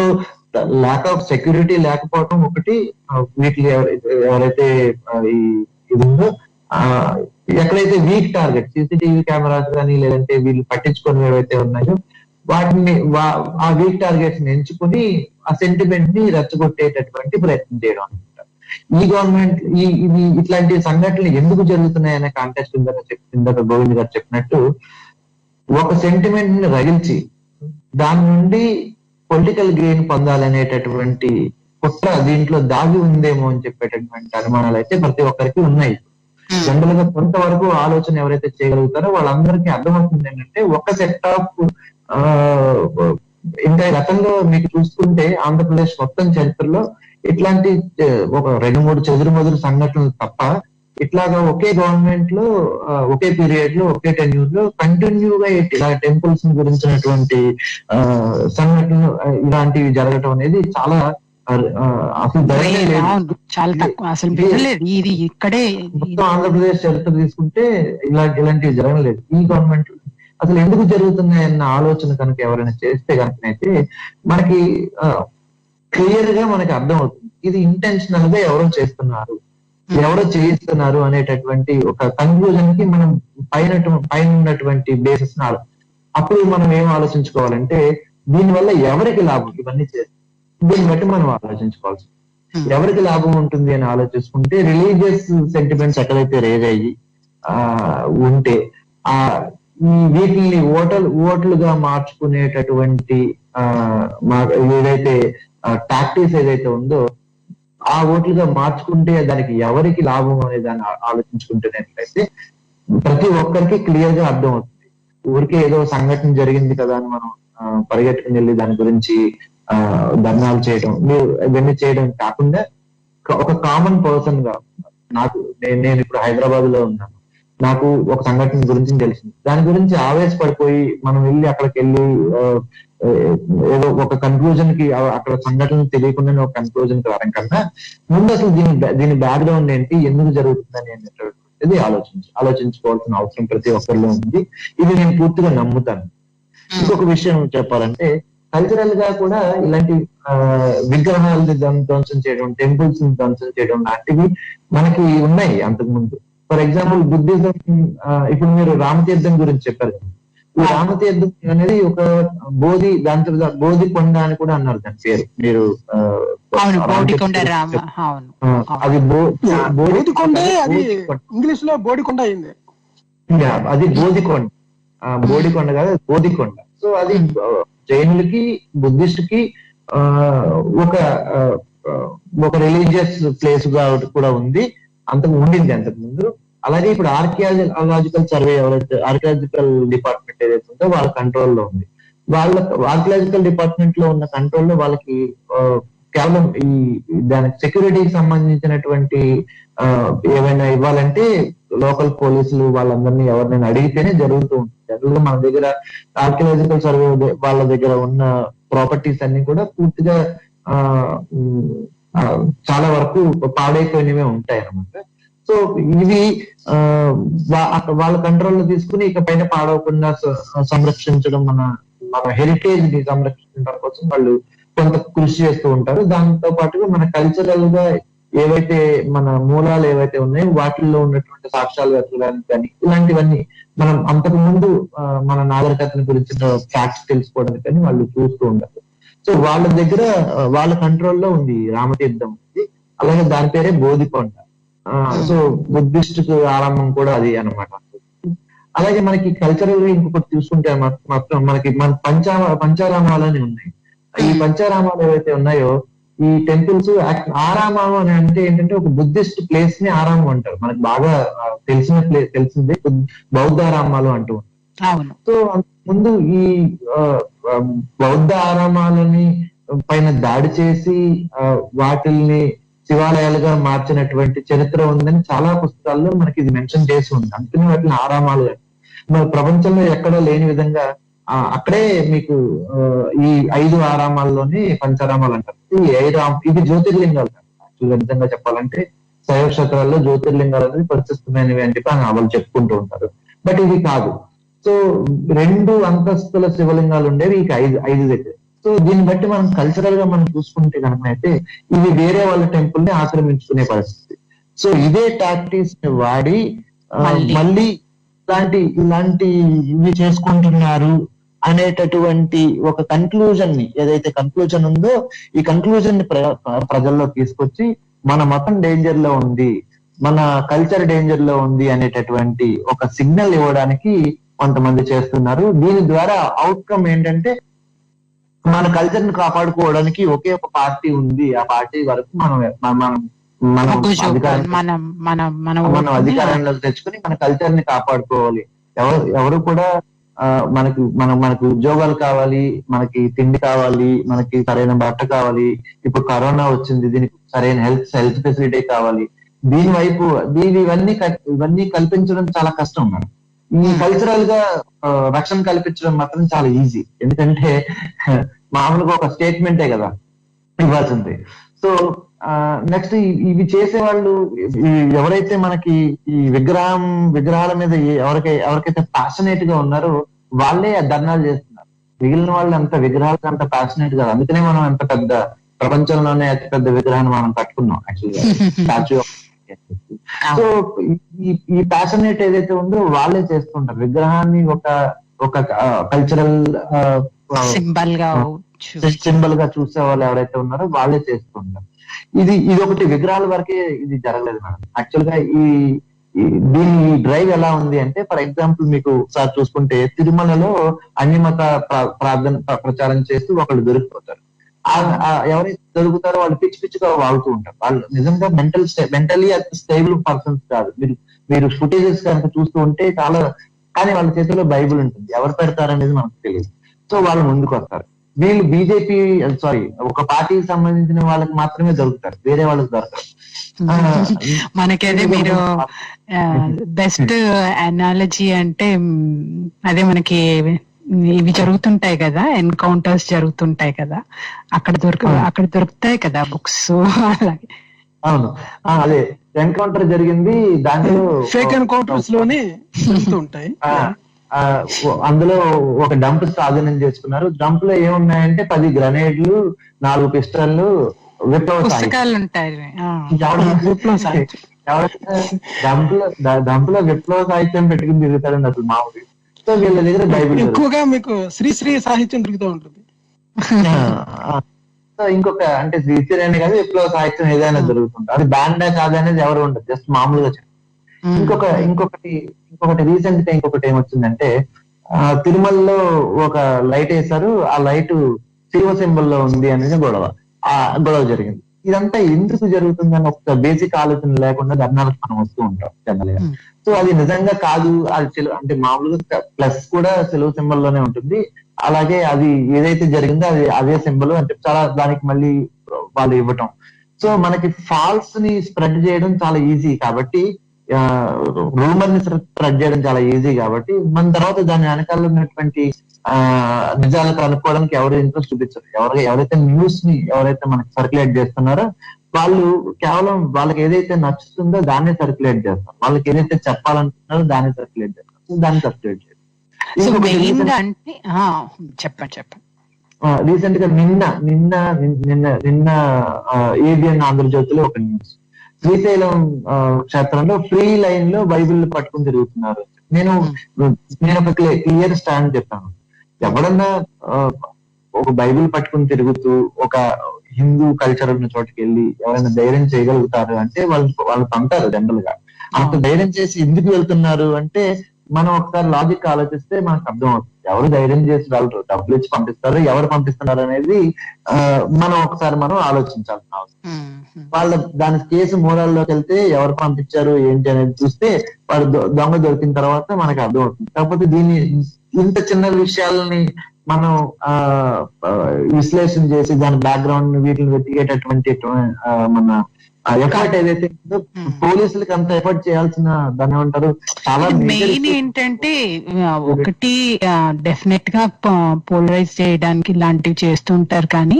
ల్యాక్ ఆఫ్ సెక్యూరిటీ లేకపోవడం ఒకటి, వీటికి ఎవరైతే ఇది ఉందో ఎక్కడైతే వీక్ టార్గెట్ సీసీటీవీ కెమెరాస్ కానీ లేదంటే వీళ్ళు పట్టించుకొని ఏవైతే ఉన్నాయో వాటిని ఆ వీక్ టార్గెట్స్ ని ఎంచుకుని ఆ సెంటిమెంట్ ని రెచ్చగొట్టేటటువంటి ప్రయత్నం చేయడం అనమాట. ఈ గవర్నమెంట్ ఇట్లాంటి సంఘటనలు ఎందుకు జరుగుతున్నాయనే కాంటెక్స్ట్ ఇందాక గోవింద్ గారు చెప్పినట్టు ఒక సెంటిమెంట్ ని రగిల్చి దాని నుండి పొలిటికల్ గెయిన్ పొందాలనేటటువంటి కుట్ర దీంట్లో దాగి ఉందేమో అని చెప్పేటటువంటి అనుమానాలు అయితే ప్రతి ఒక్కరికి ఉన్నాయి. జనరల్ గా కొంతవరకు ఆలోచన ఎవరైతే చేయగలుగుతారో వాళ్ళందరికీ అర్థమవుతుంది ఏంటంటే ఒక సెట్ ఆఫ్ ఇంకా గతంలో మీకు చూసుకుంటే ఆంధ్రప్రదేశ్ మొత్తం చరిత్రలో ఇట్లాంటి ఒక 2-3 చెదురుమదురు సంఘటనలు తప్ప ఇట్లాగా ఒకే గవర్నమెంట్ లో ఒకే పీరియడ్ లో ఒకే టెన్యూర్ లో కంటిన్యూగా ఇలా టెంపుల్స్ గురించినటువంటి సంఘటనలు ఇలాంటివి జరగటం అనేది చాలా అసలు చాలా తక్కువ. అసలు ఇది ఇక్కడే మొత్తం ఆంధ్రప్రదేశ్ చరిత్ర తీసుకుంటే ఇలాంటివి జరగలేదు. ఈ గవర్నమెంట్ అసలు ఎందుకు జరుగుతున్నాయన్న ఆలోచన కనుక ఎవరైనా చేస్తే కనుకనైతే మనకి క్లియర్ గా మనకి అర్థం అవుతుంది ఇది ఇంటెన్షనల్ గా ఎవరో చేస్తున్నారు, ఎవరో చేయిస్తున్నారు అనేటటువంటి ఒక కన్క్లూజన్ కి మనం పైన ఉన్నటువంటి బేసిస్ అప్పుడు మనం ఏం ఆలోచించుకోవాలంటే దీనివల్ల ఎవరికి లాభం, ఇవన్నీ చేస్తే దీన్ని బట్టి మనం ఆలోచించుకోవాల్సి ఎవరికి లాభం ఉంటుంది అని ఆలోచించుకుంటే రిలీజియస్ సెంటిమెంట్స్ ఎక్కడైతే రేజ్ అయ్యి ఉంటే ఈ వీటిని ఓట్లుగా మార్చుకునేటటువంటి ఏదైతే టాక్టిక్స్ ఏదైతే ఉందో ఆ ఓట్లుగా మార్చుకుంటే దానికి ఎవరికి లాభం అనే దాన్ని ఆలోచించుకుంటున్నట్లయితే ప్రతి ఒక్కరికి క్లియర్ గా అర్థం అవుతుంది. ఊరికే ఏదో సంఘటన జరిగింది కదా అని మనం పరిగెట్టుకుని వెళ్ళి దాని గురించి ధర్నాలు చేయడం, ఇవన్నీ చేయడం కాకుండా ఒక కామన్ పర్సన్ గా నేను ఇప్పుడు హైదరాబాద్ లో ఉన్నాను, నాకు ఒక సంఘటన గురించి తెలిసింది, దాని గురించి ఆవేశపడిపోయి మనం వెళ్ళి అక్కడికి వెళ్ళి ఏదో ఒక కన్క్లూజన్ కి అక్కడ సంఘటన తెలియకుండానే ఒక కన్క్లూజన్ కి రావడం కన్నా ముందు అసలు దీని బ్యాక్గ్రౌండ్ ఏంటి, ఎందుకు జరుగుతుందని అనేటటువంటిది ఆలోచించుకోవాల్సిన అవసరం ప్రతి ఒక్కరిలో ఉంది. ఇది నేను పూర్తిగా నమ్ముతాను. ఇంకొక విషయం చెప్పాలంటే కల్చరల్ గా కూడా ఇలాంటి విగ్రహాలని ధ్వంసం చేయడం, టెంపుల్స్ ని ధ్వంసం చేయడం లాంటివి మనకి ఉన్నాయి అంతకు ముందు. ఫర్ ఎగ్జాంపుల్ బుద్ధిజం, ఇప్పుడు మీరు రామతీర్థం గురించి చెప్పారు కదా, ఈ రామతీర్థం అనేది ఒక బోధి కొండ అని కూడా అన్నారు దాని పేరు. మీరు అది బోడికొండ, అది ఇంగ్లీష్ లో బోడికొండ అయింది. అది బోధికొండ, బోడికొండ కాదు, అది బోధికొండ. సో అది జైనులకి బుద్ధిస్ట్ కి ఒక రిలీజియస్ ప్లేస్ గా కూడా ఉంది, ఉండింది అంతకు ముందు. అలాగే ఇప్పుడు ఆర్కియాలజికల్ సర్వే ఆర్కియాలజికల్ డిపార్ట్మెంట్ ఏదైతే ఉందో వాళ్ళ కంట్రోల్లో ఉంది. వాళ్ళ ఆర్కియాలజికల్ డిపార్ట్మెంట్ లో ఉన్న కంట్రోల్లో వాళ్ళకి కేవలం దానికి సెక్యూరిటీకి సంబంధించినటువంటి ఏమైనా ఇవ్వాలంటే లోకల్ పోలీసులు వాళ్ళందరినీ ఎవరినైనా అడిగితేనే జరుగుతూ ఉంటుంది. జనరల్గా మన దగ్గర ఆర్కియాలజికల్ సర్వే వాళ్ళ దగ్గర ఉన్న ప్రాపర్టీస్ అన్ని కూడా పూర్తిగా చాలా వరకు పాడైపోయినవే ఉంటాయి అన్నమాట. సో ఇవి వాళ్ళ కంట్రోల్లో తీసుకుని ఇక పైన పాడవకుండా సంరక్షించడం, మన హెరిటేజ్ ని సంరక్షించడం కోసం వాళ్ళు కొంత కృషి చేస్తూ ఉంటారు. దాంతో పాటుగా మన కల్చరల్ గా ఏవైతే మన మూలాలు ఏవైతే ఉన్నాయో వాటిల్లో ఉన్నటువంటి సాక్ష్యాలు వెతకడానికి కానీ ఇలాంటివన్నీ మనం అంతకు ముందు మన నాగరికతను గురించిన ఫ్యాక్ట్స్ తెలుసుకోవడానికి కానీ వాళ్ళు చూస్తూ ఉంటారు. సో వాళ్ళ దగ్గర వాళ్ళ కంట్రోల్లో ఉంది రామతీర్థం ఉంది. అలాగే దాని పేరే బోధికొండ. సో బుద్ధిస్ట్ ఆరంభం కూడా అది అన్నమాట. అలాగే మనకి కల్చరల్ గా ఇంకొకటి చూసుకుంటే మాత్రం మనకి పంచారామాలని ఉన్నాయి. ఈ పంచారామాలు ఏవైతే ఉన్నాయో ఈ టెంపుల్స్, ఆరామాలు అని అంటే ఏంటంటే ఒక బుద్ధిస్ట్ ప్లేస్ ని ఆరామం అంటారు. మనకి బాగా తెలిసిందే బౌద్ధారామాలు అంటూ ఉంటారు. సో ముందు ఈ బౌద్ధ ఆరామాలని పైన దాడి చేసి వాటిల్ని శివాలయాలుగా మార్చినటువంటి చరిత్ర ఉందని చాలా పుస్తకాల్లో మనకి ఇది మెన్షన్ చేసి ఉంది. అందుకని వాటిని ఆరామాలు మన ప్రపంచంలో ఎక్కడో లేని విధంగా అక్కడే మీకు ఈ 5 ఆరామాల్లోని పంచారామాలు అంటారు. ఇవి జ్యోతిర్లింగాలు. యాక్చువల్గా నిజంగా చెప్పాలంటే శైవ క్షేత్రాల్లో జ్యోతిర్లింగాలు అనేది పరిశిష్టమైనవి అని చెప్పి వాళ్ళు చెప్పుకుంటూ ఉంటారు. బట్ ఇది కాదు. సో 2 అంతస్తుల శివలింగాలు ఉండేవి ఇక 5 దగ్గర. సో దీన్ని బట్టి మనం కల్చరల్ గా మనం చూసుకుంటే కనుక అయితే ఇవి వేరే వాళ్ళ టెంపుల్ ని ఆక్రమించుకునే పరిస్థితి. సో ఇదే టాక్టిక్స్ ని వాడి మళ్ళీ ఇలాంటి ఇవి చేసుకుంటున్నారు అనేటటువంటి ఒక కన్క్లూజన్ ని, ఏదైతే కన్క్లూజన్ ఉందో ఈ కన్క్లూజన్ ని ప్రజల్లో తీసుకొచ్చి మన మతం డేంజర్ లో ఉంది, మన కల్చర్ డేంజర్ లో ఉంది అనేటటువంటి ఒక సిగ్నల్ ఇవ్వడానికి కొంతమంది చేస్తున్నారు. దీని ద్వారా అవుట్కమ్ ఏంటంటే మన కల్చర్ ని కాపాడుకోవడానికి ఒకే ఒక పార్టీ ఉంది. ఆ పార్టీ వరకు మనం అధికారంలోకి తెచ్చుకుని మన కల్చర్ ని కాపాడుకోవాలి. ఎవరు కూడా మనకు ఉద్యోగాలు కావాలి, మనకి తిండి కావాలి, మనకి సరైన బట్ట కావాలి, ఇప్పుడు కరోనా వచ్చింది, దీనికి సరైన హెల్త్ ఫెసిలిటీ కావాలి. దీని వైపు ఇవన్నీ కల్పించడం చాలా కష్టం మేడం. ఈ కల్చరల్ గా రక్షణ కల్పించడం మాత్రం చాలా ఈజీ. ఎందుకంటే మామూలుగా ఒక స్టేట్మెంటే కదా ఇవ్వాల్సింది. సో నెక్స్ట్ ఇవి చేసే వాళ్ళు ఎవరైతే మనకి ఈ విగ్రహాల మీద ఎవరికైతే ప్యాషనేట్ గా ఉన్నారో వాళ్ళే ధర్నాలు చేస్తున్నారు. మిగిలిన వాళ్ళు అంత విగ్రహాలకు అంత ప్యాషనేట్ కాదు. అందుకనే మనం అంత పెద్ద ప్రపంచంలోనే అతి పెద్ద విగ్రహాన్ని మనం కట్టుకున్నాం యాక్చువల్గా, స్టాచ్యూ ఆఫ్. సో ఈ ప్యాషనేట్ ఏదైతే ఉందో వాళ్ళే చేస్తుంటారు. విగ్రహాన్ని ఒక కల్చరల్ సింబల్ గా చూసే వాళ్ళు ఎవరైతే ఉన్నారో వాళ్ళే చేస్తుంటారు. ఇది ఒకటి విగ్రహాల వరకే ఇది జరగలేదు మేడం. యాక్చువల్ గా దీని డ్రైవ్ ఎలా ఉంది అంటే, ఫర్ ఎగ్జాంపుల్ మీకు ఒకసారి చూసుకుంటే తిరుమలలో అన్ని మత ప్రార్థన ప్రచారం చేస్తూ ఒకళ్ళు దొరికిపోతారు. ఎవరైతే దొరుకుతారో వాళ్ళు పిచ్చి పిచ్చిగా వాగుతూ ఉంటారు. వాళ్ళు నిజంగా మెంటలీ స్టేబుల్ పర్సన్స్ కాదు. మీరు ఫుటేజెస్ కనుక చూస్తూ ఉంటే చాలా, కానీ వాళ్ళ చేతిలో బైబుల్ ఉంటుంది. ఎవరు పెడతారనేది మనకు తెలియదు. సో వాళ్ళు ముందుకు వస్తారు. వీళ్ళు బీజేపీ ఒక పార్టీకి సంబంధించిన వాళ్ళకి మాత్రమే దొరుకుతారు, వేరే వాళ్ళకి దొరకరు. మనకైతే మీరు బెస్ట్ అనాలజీ అంటే అదే మనకి ఇవి జరుగుతుంటాయి కదా, ఎన్కౌంటర్స్ జరుగుతుంటాయి కదా, అక్కడ దొరుకుతాయి కదా బుక్స్. అలాగే అవును, అదే ఎన్కౌంటర్ జరిగింది. దాంట్లో ఫేక్ ఎన్కౌంటర్స్ లోనే ఉంటాయి. అందులో ఒక డంప్ స్వాధీనం చేసుకున్నారు. డంప్ లో ఏమున్నాయంటే 10 గ్రనేడ్లు, 4 పిస్టల్లు, పుస్తకాలు ఉంటాయి. డంప్ లో విప్లవ సాహిత్యం పెట్టుకుని తిరుగుతారండి అసలు మామూలు. సో వీళ్ళ దగ్గర బైబిల్ ఎక్కువగా మీకు శ్రీ సాహిత్యం దొరుకుతూ ఉంటుంది. ఇంకొక అంటే శ్రీశ్రీ అనే కాదు, విప్లవ సాహిత్యం ఏదైనా దొరుకుతుంది. అది బ్యాండా కాదనేది ఎవరు ఉండదు, జస్ట్ మామూలుగా చెప్తారు. ఇంకొకటి రీసెంట్ గా ఇంకొకటి ఏమొచ్చిందంటే, తిరుమలలో ఒక లైట్ వేశారు, ఆ లైట్ శివ సింబల్ లో ఉంది అనేది గొడవ జరిగింది. ఇదంతా ఎందుకు జరుగుతుందని ఒక బేసిక్ ఆలోచన లేకుండా ధర్నాలకు మనం వస్తూ ఉంటాం జనరల్ గా. సో అది నిజంగా కాదు, అది అంటే మామూలుగా ప్లస్ కూడా సెలవు సింబల్ లోనే ఉంటుంది. అలాగే అది ఏదైతే జరిగిందో అది అదే సింబల్ అంటే చాలా దానికి మళ్ళీ వాళ్ళు ఇవ్వటం. సో మనకి ఫాల్స్ ని స్ప్రెడ్ చేయడం చాలా ఈజీ కాబట్టి, రూమర్ ని స్ప్రెడ్ చేయడం చాలా ఈజీ కాబట్టి, మన తర్వాత దాని వెనకాల ఉన్నటువంటి నిజాలకు అనుకోవడానికి ఎవరు ఇంట్రెస్ట్ చూపించరు. ఎవరైతే న్యూస్ ని ఎవరైతే మనకి సర్క్యులేట్ చేస్తున్నారో వాళ్ళు కేవలం వాళ్ళకి ఏదైతే నచ్చుతుందో దాన్ని సర్క్యులేట్ చేస్తారు. వాళ్ళకి ఏదైతే చెప్పాలనుకుంటున్నారో దాన్ని సర్క్యులేట్ చేస్తారు, దాన్ని సర్క్యులేట్ చేస్తారు. చెప్పండి. రీసెంట్ గా నిన్న ఏబిఎన్ ఆంధ్రజ్యోతిలో ఒక న్యూస్, శ్రీశైలం క్షేత్రంలో ఫ్రీ లైన్ లో బైబిల్ పట్టుకుని తిరుగుతున్నారు. నేను ఒక క్లియర్ స్టాండ్ చెప్పాను. ఎవడన్నా ఒక బైబిల్ పట్టుకుని తిరుగుతూ ఒక హిందూ కల్చర్ ఉన్న చోటుకి వెళ్ళి ఎవరైనా ధైర్యం చేయగలుగుతారు అంటే వాళ్ళు పంపారు జనరల్ గా. అంత ధైర్యం చేసి ఎందుకు వెళ్తున్నారు అంటే, మనం ఒకసారి లాజిక్ ఆలోచిస్తే మనకు అర్థం అవుతుంది. ఎవరు ధైర్యం చేసి వాళ్ళు డబ్బులు ఇచ్చి పంపిస్తారు, ఎవరు పంపిస్తున్నారు అనేది మనం ఒకసారి ఆలోచించాల్సిన అవసరం. వాళ్ళ దాని కేసు మూలాల్లోకి వెళ్తే ఎవరు పంపించారు ఏంటి అనేది చూస్తే వాడు దొంగ దొరికిన తర్వాత మనకి అర్థం అవుతుంది. కాకపోతే దీన్ని ఇంత చిన్న విషయాలని మనం విశ్లేషణ చేసి దాని బ్యాక్గ్రౌండ్ వీటిని వెతికేటటువంటి మన ఎఫర్ట్ ఏదైతే పోలీసులకి అంత ఎఫర్ట్ చేయాల్సిన దాన్ని ఏమంటారు చాలా మెయిన్ ఏంటంటే, ఒకటి డెఫినెట్ గా పోలరైజ్ చేయడానికి ఇలాంటివి చేస్తుంటారు. కానీ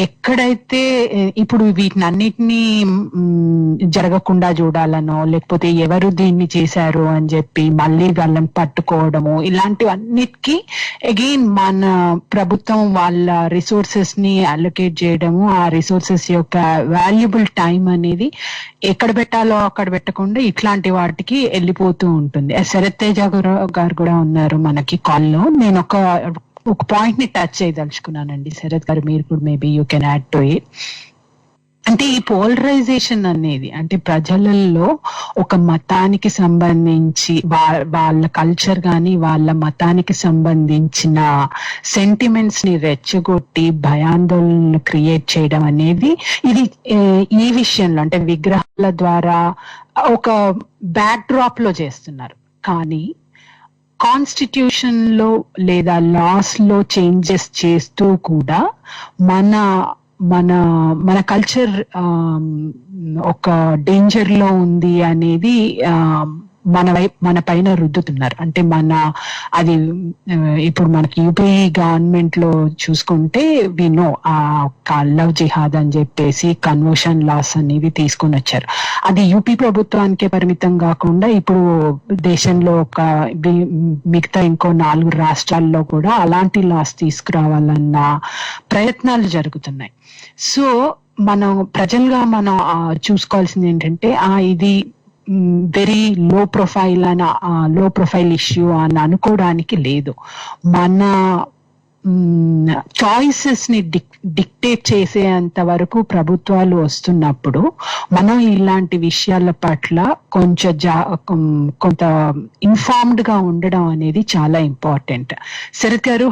ఎక్కడైతే ఇప్పుడు వీటిని అన్నిటినీ జరగకుండా చూడాలనో, లేకపోతే ఎవరు దీన్ని చేశారు అని చెప్పి మళ్ళీ వాళ్ళని పట్టుకోవడము, ఇలాంటివన్నిటికీ అగైన్ మన ప్రభుత్వం వాళ్ళ రిసోర్సెస్ ని అలొకేట్ చేయడము, ఆ రిసోర్సెస్ యొక్క వాల్యుబుల్ టైం అనేది ఎక్కడ పెట్టాలో అక్కడ పెట్టకుండా ఇట్లాంటి వాటికి వెళ్ళిపోతూ ఉంటుంది. శరత్ తేజ గారు కూడా ఉన్నారు మనకి కాల్లో. నేను ఒక పాయింట్ ని టచ్ చేయదలుచుకున్నానండి. శరత్ గారు, మీరు కూడా maybe you can add to it. అంటే ఈ పోలరైజేషన్ అనేది అంటే ప్రజలలో ఒక మతానికి సంబంధించి వాళ్ళ కల్చర్ గాని వాళ్ళ మతానికి సంబంధించిన సెంటిమెంట్స్ ని రెచ్చగొట్టి భయాందోళనలు క్రియేట్ చేయడం అనేది ఇది ఈ విషయంలో అంటే విగ్రహాల ద్వారా ఒక బ్యాక్ డ్రాప్ లో చేస్తున్నారు. కానీ కాన్స్టిట్యూషన్ లో లేదా లాస్ లో చేంజెస్ చేస్తూ కూడా మన కల్చర్ ఒక డేంజర్ లో ఉంది అనేది మన పైన రుద్దుతున్నారు. అంటే అది ఇప్పుడు మనకి యూపీ గవర్నమెంట్ లో చూసుకుంటే వినో లవ్ జిహాద్ అని చెప్పేసి కన్వర్షన్ లాస్ అనేవి తీసుకొని వచ్చారు. అది యూపీ ప్రభుత్వానికే పరిమితం కాకుండా ఇప్పుడు దేశంలో మిగతా ఇంకో 4 రాష్ట్రాల్లో కూడా అలాంటి లాస్ తీసుకురావాలన్న ప్రయత్నాలు జరుగుతున్నాయి. సో మనం ప్రజలుగా మనం చూసుకోవాల్సింది ఏంటంటే ఇది వెరీ లో ప్రొఫైల్ ఇష్యూ అని అనుకోవడానికి లేదు. చాయిసెస్ ని డిక్టేట్ చేసేంత వరకు ప్రభుత్వాలు వస్తున్నప్పుడు మనం ఇలాంటి విషయాల పట్ల కొంత ఇన్ఫార్మ్డ్ గా ఉండడం అనేది చాలా ఇంపార్టెంట్. శరత్ గారు,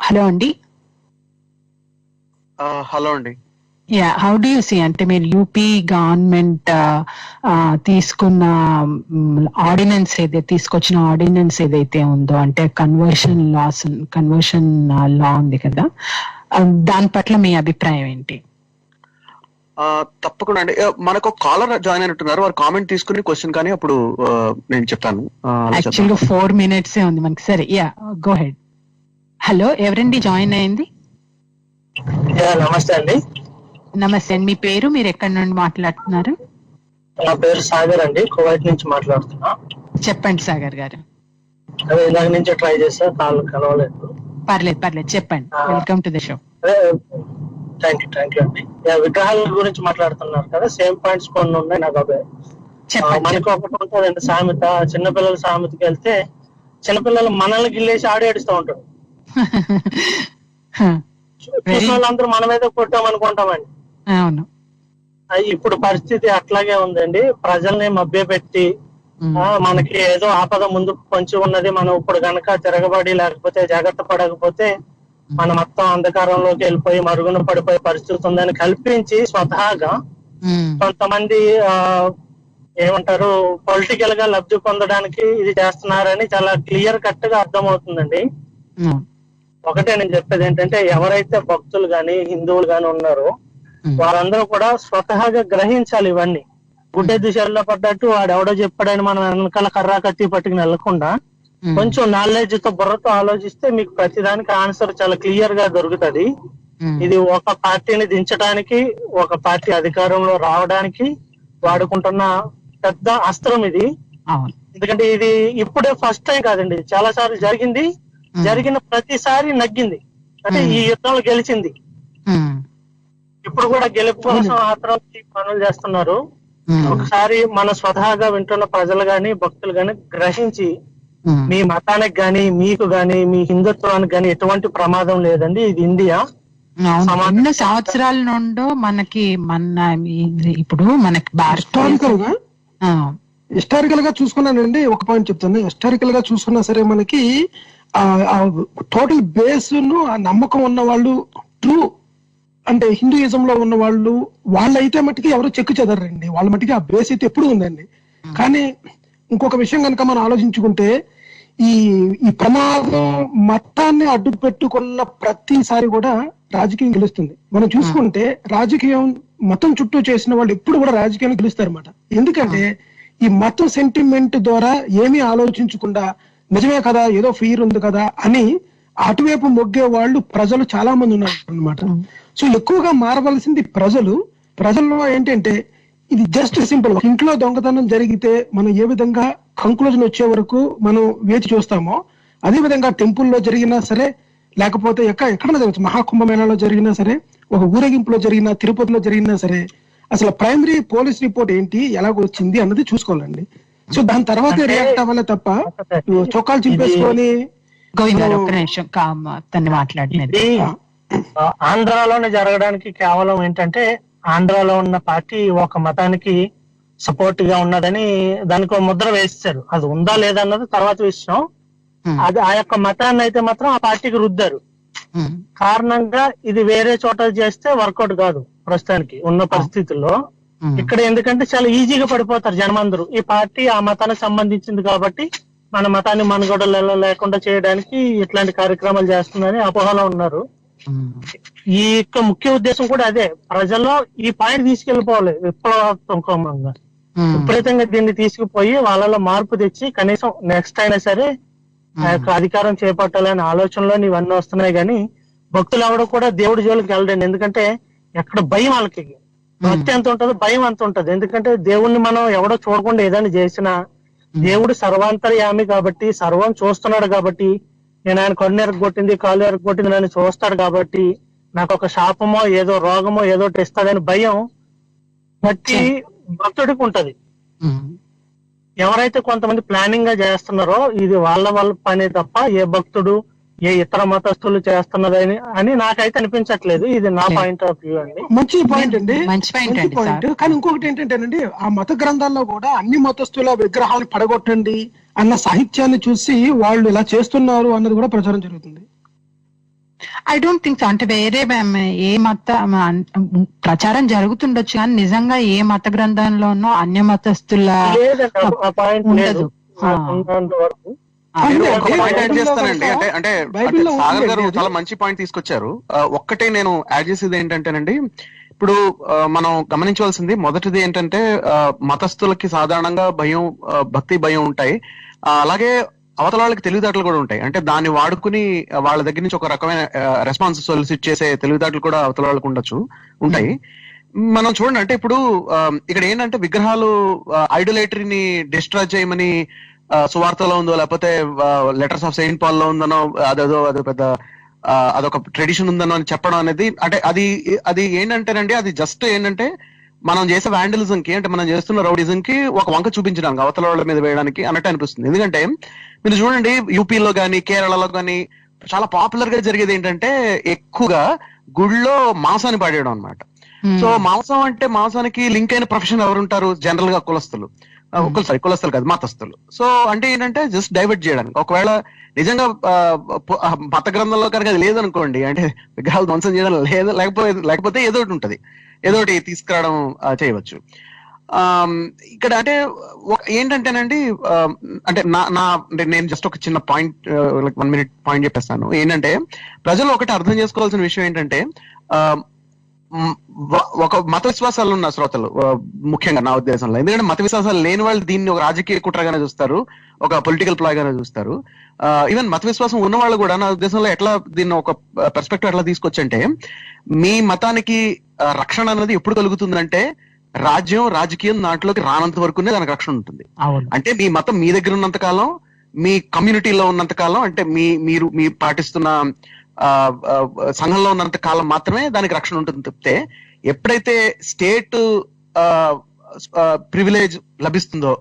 హలో అండి. హలో అండి. హౌ డు యూ సీ, అంటే మీరు యూపీ గవర్నమెంట్ తీసుకున్న తీసుకొచ్చిన ఆర్డినెన్స్ ఏదైతే ఉందో, అంటే కన్వర్షన్ లా ఉంది కదా, దాని పట్ల మీ అభిప్రాయం ఏంటి? తప్పకుండా అండి. మనకు ఒక కాలర్ జాయిన్ అయినట్టున్నారు, వారు కామెంట్ తీసుకుని క్వశ్చన్ కానీ అప్పుడు నేను చెప్తాను. యాక్చువల్గా 4 minutes ఉంది మనకి. సరే, గో హెడ్. హలో, ఎవరండి జాయిన్ అయింది? నమస్తే అండి. నమస్తే అండి, మీ పేరు, మీరు ఎక్కడి నుండి మాట్లాడుతున్నారు? నా పేరు సాగర్ అండి, కువైట్ నుంచి మాట్లాడుతున్నా. చెప్పండి సాగర్ గారు. అదే ఇందాక నుంచి ట్రై చేస్తా, కాల్ కలవలేదు. పర్లేదు, చెప్పండి. Welcome to the show. Thank you అండి. విగ్రహాల గురించి మాట్లాడుతున్నారు కదా, సేమ్ పాయింట్స్ కొన్ని ఉన్నాయి నాకు. అవే మనకు ఒకటి ఉంటుందండి సామెత, చిన్నపిల్లల సామెతకి వెళ్తే చిన్నపిల్లలు మనల్ని గిల్లేసి ఆడేడుస్తూ ఉంటారు. చూసిన వాళ్ళందరూ మన మీద కొట్టాం అనుకుంటామండి. అవును, ఇప్పుడు పరిస్థితి అట్లాగే ఉందండి. ప్రజల్ని మభ్యపెట్టి మనకి ఏదో ఆపద ముందు పొంచి ఉన్నది, మనం ఇప్పుడు గనక తిరగబడి లేకపోతే జాగ్రత్త పడకపోతే మనం మొత్తం అంధకారంలోకి వెళ్ళిపోయి మరుగున పడిపోయే పరిస్థితి ఉందని కల్పించి స్వతహాగా కొంతమంది ఏమంటారు పొలిటికల్ గా లబ్ధి పొందడానికి ఇది చేస్తున్నారని చాలా క్లియర్ కట్ గా అర్థమవుతుందండి. ఒకటే నేను చెప్పేది ఏంటంటే, ఎవరైతే భక్తులు గాని హిందువులు గాని ఉన్నారో వారందరూ కూడా స్వతహాగా గ్రహించాలి ఇవన్నీ. గుడ్డే దిశల్లో పడ్డట్టు వాడు ఎవడో చెప్పాడని మనం వెనకాల కర్రా కత్తి పట్టుకుని వెళ్లకుండా కొంచెం నాలెడ్జ్ తో బుర్రతో ఆలోచిస్తే మీకు ప్రతిదానికి ఆన్సర్ చాలా క్లియర్ గా దొరుకుతది. ఇది ఒక పార్టీని దించడానికి, ఒక పార్టీ అధికారంలో రావడానికి వాడుకుంటున్న పెద్ద అస్త్రం ఇది. ఎందుకంటే ఇది ఇప్పుడే ఫస్ట్ టైం కాదండి, చాలా సార్లు జరిగింది. జరిగిన ప్రతిసారి నగ్గింది, అంటే ఈ యుద్ధంలో గెలిచింది. ఇప్పుడు కూడా గెలుపు కోసం మాత్రం పనులు చేస్తున్నారు. ఒకసారి మన స్వతహాగా వింటున్న ప్రజలు గాని భక్తులు గాని గ్రహించి, మీ మతానికి గాని మీకు గాని మీ హిందుత్వానికి గాని ఎటువంటి ప్రమాదం లేదండి, ఇది ఇండియా. ఎన్నో సంవత్సరాల నుండో మనకి ఇప్పుడు మనకి హిస్టారికల్ గా చూసుకున్నానండి. ఒక పాయింట్ చెప్తాను. హిస్టారికల్ గా చూసుకున్నా సరే మనకి టోటల్ బేస్ ను ఆ నమ్మకం ఉన్న వాళ్ళు, ట్రూ అంటే హిందూయిజం లో ఉన్న వాళ్ళైతే మట్టికి ఎవరు చెక్కు చెదరండి, వాళ్ళ మట్టికి ఆ బేస్ అయితే ఎప్పుడు ఉందండి. కానీ ఇంకొక విషయం కనుక మనం ఆలోచించుకుంటే, ఈ ప్రమాదం మతాన్ని అడ్డు పెట్టుకున్న ప్రతిసారి కూడా రాజకీయం గెలుస్తుంది. మనం చూసుకుంటే రాజకీయం మతం చుట్టూ చేసిన వాళ్ళు ఎప్పుడు కూడా రాజకీయాన్ని గెలుస్తారు అన్నమాట. ఎందుకంటే ఈ మతం సెంటిమెంట్ ద్వారా ఏమీ ఆలోచించకుండా నిజమే కదా, ఏదో ఫీర్ ఉంది కదా అని అటువైపు మొగ్గే వాళ్ళు ప్రజలు చాలా మంది ఉన్నారు అన్నమాట. సో ఎక్కువగా మారవలసింది ప్రజల్లో ఏంటంటే, ఇది జస్ట్ సింపుల్. ఇంట్లో దొంగతనం జరిగితే మనం ఏ విధంగా కంక్లూజన్ వచ్చే వరకు మనం వేచి చూస్తామో, అదే విధంగా టెంపుల్లో జరిగినా సరే, లేకపోతే ఎక్కడైనా జరగచ్చు, మహాకుంభమేళాలో జరిగినా సరే, ఒక ఊరేగింపులో జరిగినా, తిరుపతిలో జరిగినా సరే, అసలు ప్రైమరీ పోలీస్ రిపోర్ట్ ఏంటి, ఎలాగ వచ్చింది అన్నది చూసుకోవాలండి. సో దాని తర్వాత రియాక్ట్ అవ్వాలి తప్ప చొక్కాలు చింపేసుకొని. ఆంధ్రాలోనే జరగడానికి కేవలం ఏంటంటే, ఆంధ్రాలో ఉన్న పార్టీ ఒక మతానికి సపోర్ట్ గా ఉన్నదని దానికి ఒక ముద్ర వేస్తారు. అది ఉందా లేదా అన్నది తర్వాత విషయం. అది ఆ యొక్క మతాన్ని అయితే మాత్రం ఆ పార్టీకి రుద్దారు. కారణంగా ఇది వేరే చోట చేస్తే వర్కౌట్ కాదు ప్రస్తుతానికి ఉన్న పరిస్థితుల్లో. ఇక్కడ ఎందుకంటే చాలా ఈజీగా పడిపోతారు జనమందరూ, ఈ పార్టీ ఆ మతానికి సంబంధించింది కాబట్టి మన మతాన్ని మనుగడలలో లేకుండా చేయడానికి ఇట్లాంటి కార్యక్రమాలు చేస్తుందని అపోహలో ఉన్నారు. ఈ యొక్క ముఖ్య ఉద్దేశం కూడా అదే, ప్రజల్లో ఈ పాయింట్ తీసుకెళ్లిపోవాలి విప్లవాత్మకంగా. విపరీతంగా దీన్ని తీసుకుపోయి వాళ్ళలో మార్పు తెచ్చి కనీసం నెక్స్ట్ అయినా సరే ఆ యొక్క అధికారం చేపట్టాలనే ఆలోచనలో ఇవన్నీ వస్తున్నాయి. కానీ భక్తులు ఎవడో కూడా దేవుడి జోలికి వెళ్ళండి, ఎందుకంటే ఎక్కడ భయం వాళ్ళకి. భక్తి ఎంత ఉంటుందో భయం అంత ఉంటది. ఎందుకంటే దేవుణ్ణి మనం ఎవడో చూడకుండా ఏదైనా చేసినా దేవుడు సర్వాంతర్యామి కాబట్టి, సర్వం చూస్తున్నాడు కాబట్టి, నేను ఆయన కన్ను ఎరగొట్టింది కాళ్ళు ఎరగొట్టింది నన్ను చూస్తాడు కాబట్టి, నాకు ఒక శాపమో ఏదో రోగమో ఏదో ఇస్తాడని భయం ప్రతి భక్తుడికి ఉంటది. ఎవరైతే కొంతమంది ప్లానింగ్ గా చేస్తున్నారో ఇది వాళ్ళ పనే తప్ప ఏ భక్తుడు ఏ ఇతర మతస్థులు చేస్తున్నదని అని నాకైతే అనిపించట్లేదు. ఇది నా పాయింట్ ఆఫ్ వ్యూ అండి. మంచి పాయింట్ అండి, మంచి పాయింట్ అండి పాయింట్. కానీ ఇంకొకటి ఏంటంటేనండి, ఆ మత గ్రంథాల్లో కూడా అన్ని మతస్థుల విగ్రహాలు పడగొట్టండి అన్న సాహిత్యాన్ని చూసి వాళ్ళు ఇలా చేస్తున్నారు అన్నది కూడా ప్రచారం జరుగుతుంది. I don't think so. అంటే వేరే ఏ మత ప్రచారం జరుగుతుండొచ్చు కానీ నిజంగా ఏ మత గ్రంథంలోనో అన్య మతస్థుల లేదండి, ఆ పాయింట్ లేదు ఉండదు. ఉన్నంత వరకు. నేను ఒక అంటే పాయింట్ యాడ్ బైబిల్లో చేస్తానండి. కనుక అంటే అంటే బైబిల్లో సాగర్ గారు ఉంది చాలా మంచి పాయింట్ తీసుకొచ్చారు. ఒక్కటే నేను యాడ్ చేసేది ఏంటంటేనండి, ఇప్పుడు మనం గమనించవలసింది మొదటిది ఏంటంటే మతస్థులకి సాధారణంగా భయం, భక్తి భయం ఉంటాయి. అలాగే అవతల వాళ్ళకి తెలివితేటలు కూడా ఉంటాయి. అంటే దాన్ని వాడుకుని వాళ్ళ దగ్గర నుంచి ఒక రకమైన రెస్పాన్స్ సొలిసిట్ చేసే తెలివితేటలు కూడా అవతల వాళ్ళకి ఉంటాయి. మనం చూడండి, అంటే ఇప్పుడు ఇక్కడ ఏంటంటే విగ్రహాలు ఐడోలేటరీని డిస్ట్రాయ్ చేయమని సువార్తలో ఉందో లేకపోతే లెటర్స్ ఆఫ్ సెయింట్ పాల్ లో ఉందనో అదో పెద్ద అదొక ట్రెడిషన్ ఉందనో అని చెప్పడం అనేది, అంటే అది ఏంటంటేనండి, అది జస్ట్ ఏంటంటే మనం చేసే వ్యాండలిజం కి, అంటే మనం చేస్తున్న రౌడిజం కి ఒక వంక చూపించడానికి, అవతల వాళ్ళ మీద వేయడానికి అన్నట్టు అనిపిస్తుంది. ఎందుకంటే మీరు చూడండి, యూపీలో కానీ కేరళలో కానీ చాలా పాపులర్ గా జరిగేది ఏంటంటే ఎక్కువగా గుళ్ళో మాంసాన్ని పాడేయడం అనమాట. సో మాంసం అంటే మాంసానికి లింక్ అయిన ప్రొఫెషన్ ఎవరు ఉంటారు? జనరల్ గా కులస్తులు కాదు, మతస్థులు. సో అంటే ఏంటంటే జస్ట్ డైవర్ట్ చేయడానికి. ఒకవేళ నిజంగా మత గ్రంథంలో కనుక అది లేదనుకోండి, అంటే విగ్రహాలు ధ్వంసం చేయడం లేకపోతే ఏదో ఒకటి ఉంటది, ఏదో ఒకటి తీసుకురావడం చేయవచ్చు. ఇక్కడ అంటే ఏంటంటేనండి, అంటే అంటే నేను జస్ట్ ఒక చిన్న పాయింట్, 1 minute పాయింట్ చెప్పేస్తాను. ఏంటంటే ప్రజలు ఒకటి అర్థం చేసుకోవాల్సిన విషయం ఏంటంటే, ఒక మత విశ్వాసాలు ఉన్న శ్రోతలు ముఖ్యంగా నా ఉద్దేశంలో, ఎందుకంటే మత విశ్వాసాలు లేని వాళ్ళు దీన్ని ఒక రాజకీయ కుట్రగానే చూస్తారు, ఒక పొలిటికల్ ప్లాయ్ గానే చూస్తారు. ఈవెన్ మత విశ్వాసం ఉన్న వాళ్ళు కూడా నా ఉద్దేశంలో ఎట్లా దీన్ని ఒక పర్స్పెక్టివ్ ఎట్లా తీసుకొచ్చంటే, మీ మతానికి రక్షణ అనేది ఎప్పుడు కలుగుతుందంటే రాజకీయం దాంట్లోకి రానంత వరకునే దానికి రక్షణ ఉంటుంది. అంటే మీ మతం మీ దగ్గర ఉన్నంత కాలం, మీ కమ్యూనిటీలో ఉన్నంత కాలం, అంటే మీరు పాటిస్తున్న సంఘంలో ఉన్నంత కాలం మాత్రమే దానికి రక్షణ ఉంటుంది తప్పితే, ఎప్పుడైతే స్టేట్ ప్రివిలేజ్ లభిస్తుందో,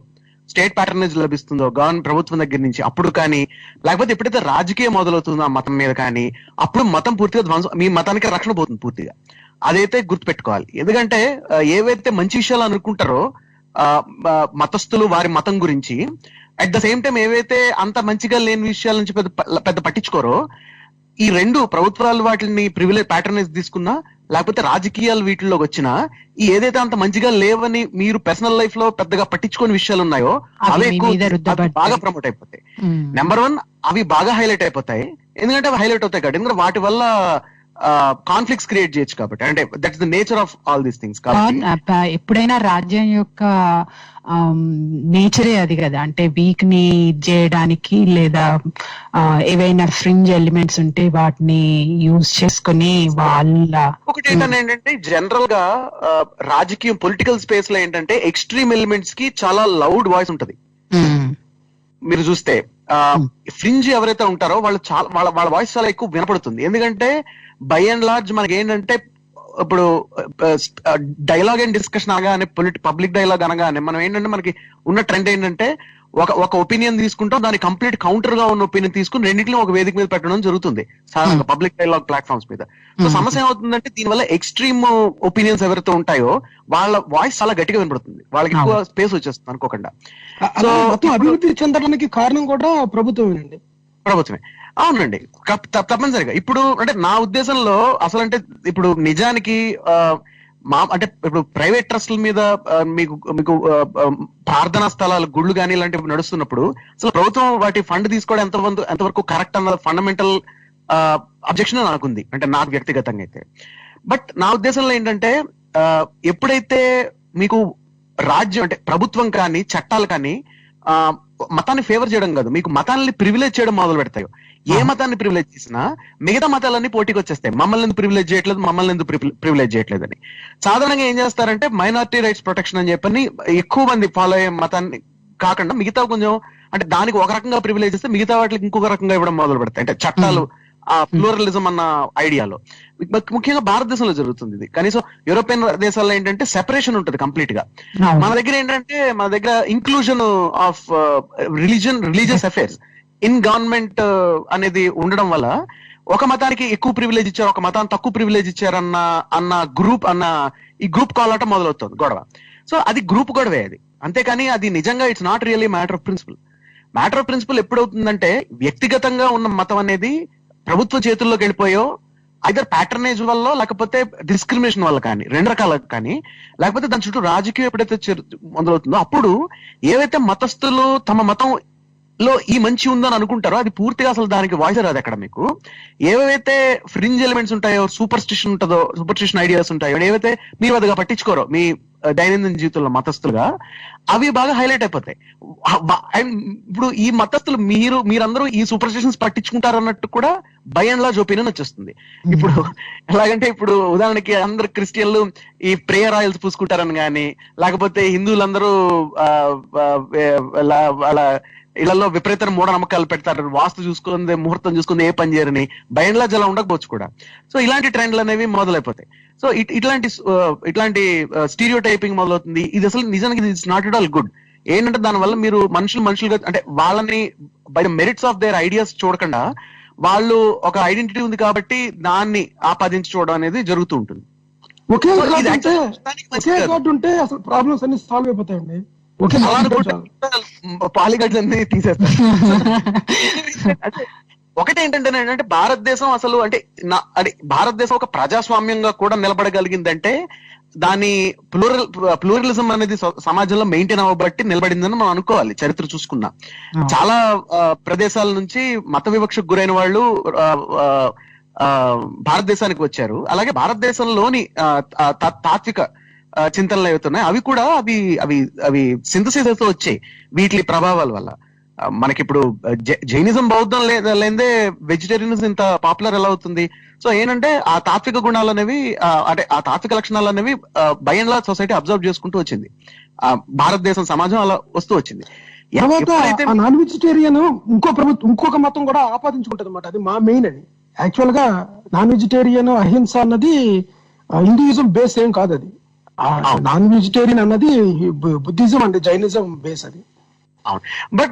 స్టేట్ ప్యాటర్నేజ్ లభిస్తుందో ప్రభుత్వం దగ్గర నుంచి, అప్పుడు కానీ, లేకపోతే ఎప్పుడైతే రాజకీయం మొదలవుతుందో ఆ మతం మీద కానీ, అప్పుడు మతం పూర్తిగా ధ్వంసం, మీ మతానికి రక్షణ పోతుంది పూర్తిగా. అదైతే గుర్తుపెట్టుకోవాలి. ఎందుకంటే ఏవైతే మంచి విషయాలు అనుకుంటారో మతస్థులు వారి మతం గురించి, అట్ ద సేమ్ టైం ఏవైతే అంత మంచిగా లేని విషయాల నుంచి పెద్ద పట్టించుకోరో, ఈ రెండు ప్రభుత్వాలు వాటిని ప్రివిలేజ్ ప్యాటర్నేజ్ తీసుకున్నా, లేకపోతే రాజకీయాలు వీటిలోకి వచ్చినా, ఈ ఏదైతే అంత మంచిగా లేవని మీరు పర్సనల్ లైఫ్ లో పెద్దగా పట్టించుకోని విషయాలు ఉన్నాయో అవే ఎక్కువ బాగా ప్రమోట్ అయిపోతాయి. నెంబర్ 1, అవి బాగా హైలైట్ అయిపోతాయి. ఎందుకంటే అవి హైలైట్ అవుతాయి కాబట్టి, ఎందుకంటే వాటి వల్ల కాన్ఫ్లిక్ట్స్ క్రియేట్ చేయొచ్చు కాబట్టి. అంటే that's the nature of all these things. ఎప్పుడైనా రాజ్యం యొక్క నేచరే అది కదా, అంటే వీక్ ని చేయడానికి, లేదా ఏవైనా ఫ్రింజ్ ఎలిమెంట్స్ ఉంటే వాటిని యూజ్ చేసుకుని వాళ్ళ. ఒకటి ఏంటంటే జనరల్ గా రాజకీయం పొలిటికల్ స్పేస్ లో ఏంటంటే ఎక్స్ట్రీమ్ ఎలిమెంట్స్ కి చాలా లౌడ్ వాయిస్ ఉంటది. మీరు చూస్తే ఫ్రింజ్ ఎవరైతే ఉంటారో వాళ్ళు చాలా వాళ్ళ వాయిస్ చాలా ఎక్కువ వినపడుతుంది. ఎందుకంటే బై అండ్ లార్జ్ మనకి ఏంటంటే, ఇప్పుడు డైలాగ్ అండ్ డిస్కషన్ అనగానే, పబ్లిక్ డైలాగ్ అనగానే మనం ఏంటంటే మనకి ఉన్న ట్రెండ్ ఏంటంటే ఒక ఒపీనియన్ తీసుకుంటాం, దాని కంప్లీట్ కౌంటర్ గా ఉన్న ఒపీనియన్ తీసుకుని రెండింటిని ఒక వేదిక మీద పెట్టడం జరుగుతుంది సాధారణంగా పబ్లిక్ డైలాగ్ ప్లాట్ఫామ్స్ మీద. సో సమస్య ఏమవుతుందంటే, దీనివల్ల ఎక్స్ట్రీమ్ ఒపీనియన్స్ ఎవరైతే ఉంటాయో వాళ్ళ వాయిస్ చాలా గట్టిగా వినపడుతుంది, వాళ్ళకి ఎక్కువ స్పేస్ వచ్చేస్తుంది అనుకోకుండా. సో అభివృద్ధి చెందడానికి కారణం కూడా ప్రభుత్వమే. అవునండి, తప్పనిసరిగా. ఇప్పుడు అంటే నా ఉద్దేశంలో అసలు అంటే ఇప్పుడు నిజానికి అంటే ఇప్పుడు ప్రైవేట్ ట్రస్ట్ల మీద మీకు ప్రార్థనా స్థలాలు, గుళ్ళు కానీ ఇలాంటివి నడుస్తున్నప్పుడు అసలు ప్రభుత్వం వాటి ఫండ్ తీసుకోవడం ఎంతవరకు కరెక్ట్ అన్న ఫండమెంటల్ అబ్జెక్షన్ నాకుంది, అంటే నాకు వ్యక్తిగతంగా అయితే. బట్ నా ఉద్దేశంలో ఏంటంటే, ఎప్పుడైతే మీకు రాజ్యం అంటే ప్రభుత్వం కానీ చట్టాలు కానీ మతాన్ని ఫేవర్ చేయడం కాదు, మీకు మతాన్ని ప్రివిలేజ్ చేయడం మొదలు పెడతాయో, ఏ మతాన్ని ప్రివిలేజ్ చేసినా మిగతా మతాలన్నీ పోటీకి వచ్చేస్తాయి. మమ్మల్ని ఎందుకు ప్రివిలేజ్ చేయట్లేదు అని. సాధారణంగా ఏం చేస్తారంటే మైనారిటీ రైట్స్ ప్రొటెక్షన్ అని చెప్పని ఎక్కువ మంది ఫాలో అయ్యే మతాన్ని కాకుండా మిగతా కొంచెం, అంటే దానికి ఒక రకంగా ప్రివిలేజ్ ఇస్తే మిగతా వాటికి ఇంకొక రకంగా ఇవ్వడం మొదలు పెడతాయి. అంటే చట్టాలు ప్లూరలిజం అన్న ఐడియాలో ముఖ్యంగా భారతదేశంలో జరుగుతుంది ఇది. కనీసం యూరోపియన్ దేశాల్లో ఏంటంటే సెపరేషన్ ఉంటుంది కంప్లీట్ గా. మన దగ్గర ఏంటంటే, మన దగ్గర inclusion of religious affairs, in government అనేది ఉండడం వల్ల ఒక మతానికి ఎక్కువ ప్రివిలేజ్ ఇచ్చారు, ఒక మతానికి తక్కువ ప్రివిలేజ్ ఇచ్చారు అన్న ఈ గ్రూప్ కాలటం మొదలవుతుంది గొడవ. సో అది గ్రూప్ గొడవే అది, అంతేకాని అది నిజంగా it's not really matter of principle. Matter of principle ఎప్పుడవుతుందంటే వ్యక్తిగతంగా ఉన్న మతం అనేది ప్రభుత్వ చేతుల్లోకి వెళ్ళిపోయో ఐదర్ ప్యాటర్నేజ్ వల్ల లేకపోతే డిస్క్రిమినేషన్ వల్ల కానీ, రెండు రకాల కానీ, లేకపోతే దాని చుట్టూ రాజకీయం ఎప్పుడైతే మొదలవుతుందో అప్పుడు ఏవైతే మతస్థులు తమ మతం లో ఈ మంచి ఉందని అనుకుంటారో అది పూర్తిగా అసలు దానికి వాయిస్ రాదు. అక్కడ మీకు ఏవైతే ఫ్రింజ్ ఎలిమెంట్స్ ఉంటాయో, సూపర్స్టిషన్ ఐడియాస్ ఉంటాయో, ఏవైతే మీరు అదిగా పట్టించుకోరో మీ దైనందిన జీవితంలో మతస్థులుగా, అవి బాగా హైలైట్ అయిపోతాయి. ఇప్పుడు ఈ మతస్థులు మీరందరూ ఈ సూపర్స్టిషన్స్ పట్టించుకుంటారన్నట్టు కూడా బై అండ్ లార్జ్ ఒపీనియన్ వచ్చేస్తుంది. ఇప్పుడు ఎలాగంటే ఇప్పుడు ఉదాహరణకి అందరు క్రిస్టియన్లు ఈ ప్రేయర్ ఆయిల్స్ పూసుకుంటారని కానీ, లేకపోతే హిందువులందరూ అలా ఇళ్లలో విపరీతమైన మూఢనమ్మకాలు పెడతారు, వాస్తు చూసుకుంది ముహూర్తం చూసుకుంది ఏ పని చేయరని, బై అండ్ లార్జ్ అలా ఉండకపోవచ్చు కూడా. సో ఇలాంటి ట్రెండ్లు అనేవి మొదలైపోతాయి. సో ఇట్లాంటి స్టీరియో టైపింగ్ మొదలవుతుంది. ఇది అసలు నిజానికి it's not at all good. ఏంటంటే దానివల్ల మీరు మనుషులుగా అంటే వాళ్ళని by the merits of their ideas చూడకుండా, వాళ్ళు ఒక ఐడెంటిటీ ఉంది కాబట్టి దాన్ని ఆపాదించి చూడడం అనేది జరుగుతూ ఉంటుంది. ఒకే కార్డు ఉంటే అసలు ప్రాబ్లమ్స్ అన్ని సాల్వ్ అయిపోతాయండి. పాలిగడ్లన్నీ తీసేస్తారు. ఒకటేంటంటే భారతదేశం అసలు అంటే భారతదేశం ఒక ప్రజాస్వామ్యంగా కూడా నిలబడగలిగిందంటే దాని ప్లూరలిజం అనేది సమాజంలో మెయింటైన్ అవ్వబట్టి నిలబడిందని మనం అనుకోవాలి. చరిత్ర చూసుకున్నా చాలా ప్రదేశాల నుంచి మత వివక్షకు గురైన వాళ్ళు భారతదేశానికి వచ్చారు. అలాగే భారతదేశంలోని తాత్విక చింతనలు అవుతున్నాయి, అవి కూడా అవి సింథసిస్ తో వచ్చాయి వీటి ప్రభావాల వల్ల. మనకి ఇప్పుడు జైనిజం బౌద్ధం లేదే వెజిటేరియనిజం ఇంత పాపులర్ ఎలా అవుతుంది? సో ఏంటంటే ఆ తాత్విక గుణాలు అనేవి అంటే ఆ తాత్విక లక్షణాలు అనేవి by and large society observe చేసుకుంటూ వచ్చింది. భారతదేశం సమాజం అలా వస్తూ వచ్చింది. నాన్ వెజిటేరియన్ ఇంకొక మతం కూడా ఆపాదించుకుంటది అన్నమాట. అది మా మెయిన్. అది యాక్చువల్ గా నాన్ వెజిటేరియన్ అహింస అన్నది హిందూయిజం బేస్ ఏం కాదు. అది నాన్ వెజిటేరియన్ అన్నది బుద్ధిజం అండ్ జైనిజం బేస్. అది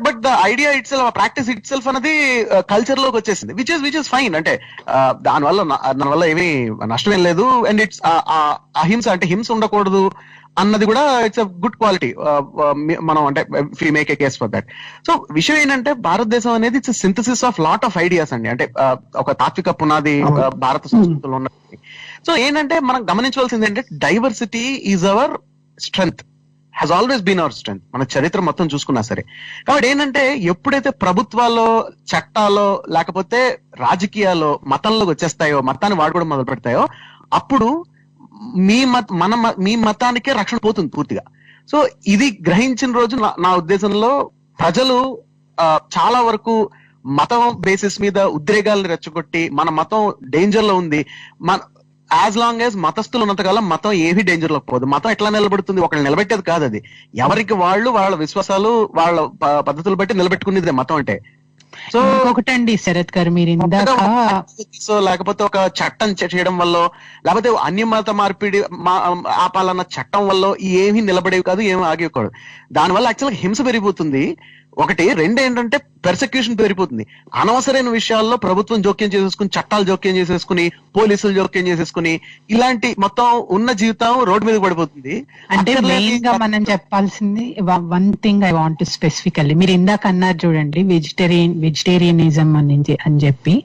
but the idea it self, practice it self అనేది కల్చర్ లోకి వచ్చేసింది, విచ్ ఇస్ ఫైన్. అంటే దానివల్ల ఏమీ నష్టమేం లేదు. అండ్ ఇట్స్ అహింస అంటే హింస ఉండకూడదు అన్నది కూడా ఇట్స్ అ గుడ్ క్వాలిటీ. మనం అంటే we make a case for that. So విషయం ఏంటంటే భారతదేశం అనేది it's synthesis of lot of ideas అండి. అంటే ఒక తాత్విక పునాది భారత సంస్కృతిలో ఉన్నది. సో ఏంటంటే మనం గమనించవలసింది ఏంటంటే diversity is our strength, has always been our strength. మన చరిత్ర మొత్తం చూసుకున్నా సరే. కాబట్టి ఏంటంటే ఎప్పుడైతే ప్రభుత్వాల్లో, చట్టాలో, లేకపోతే రాజకీయాల్లో మతంలోకి వచ్చేస్తాయో, మతాన్ని వాడుకోవడం మొదలు పెడతాయో, అప్పుడు మీ మతానికే రక్షణ పోతుంది పూర్తిగా. సో ఇది గ్రహించిన రోజు నా ఉద్దేశంలో ప్రజలు చాలా వరకు మతం బేసిస్ మీద ఉద్రేగాలను రెచ్చగొట్టి మన మతం డేంజర్ లో ఉంది, యాజ్ లాంగ్ యాజ్ మతస్థులు ఉన్నంతకాలం మతం ఏవి డేంజర్ లోకి పోదు. మతం ఎట్లా నిలబడుతుంది? ఒకళ్ళు నిలబెట్టేది కాదు. అది ఎవరికి వాళ్ళు వాళ్ళ విశ్వాసాలు వాళ్ళ పద్ధతులు బట్టి నిలబెట్టుకునేది మతం అంటే. సో ఒకటండి శరత్ గారు, మీరు ఇందాక సో లేకపోతే ఒక చట్టం చేయడం వల్ల, లేకపోతే అన్యమత మార్పిడి ఆపాలన్న చట్టం వల్ల ఏమీ నిలబడేవి కాదు, ఏమి ఆగేవి కాదు. దానివల్ల యాక్చువల్గా హింస పెరిగిపోతుంది ఒకటి. రెండు ఏంటంటే పెర్సెక్యూషన్ పెరిగిపోతుంది. అనవసరమైన విషయాల్లో ప్రభుత్వం జోక్యం చేసేసుకుని, చట్టాలు జోక్యం చేసేసుకుని, పోలీసులు జోక్యం చేసేసుకుని, ఇలాంటి మొత్తం ఉన్న జీవితం రోడ్డు మీద పడిపోతుంది. అంటే మెయిన్ గా మనం చెప్పాల్సింది one thing I want specifically, మీరు ఇందాక అన్నారు చూడండి వెజిటేరియనిజం అని చెప్పి,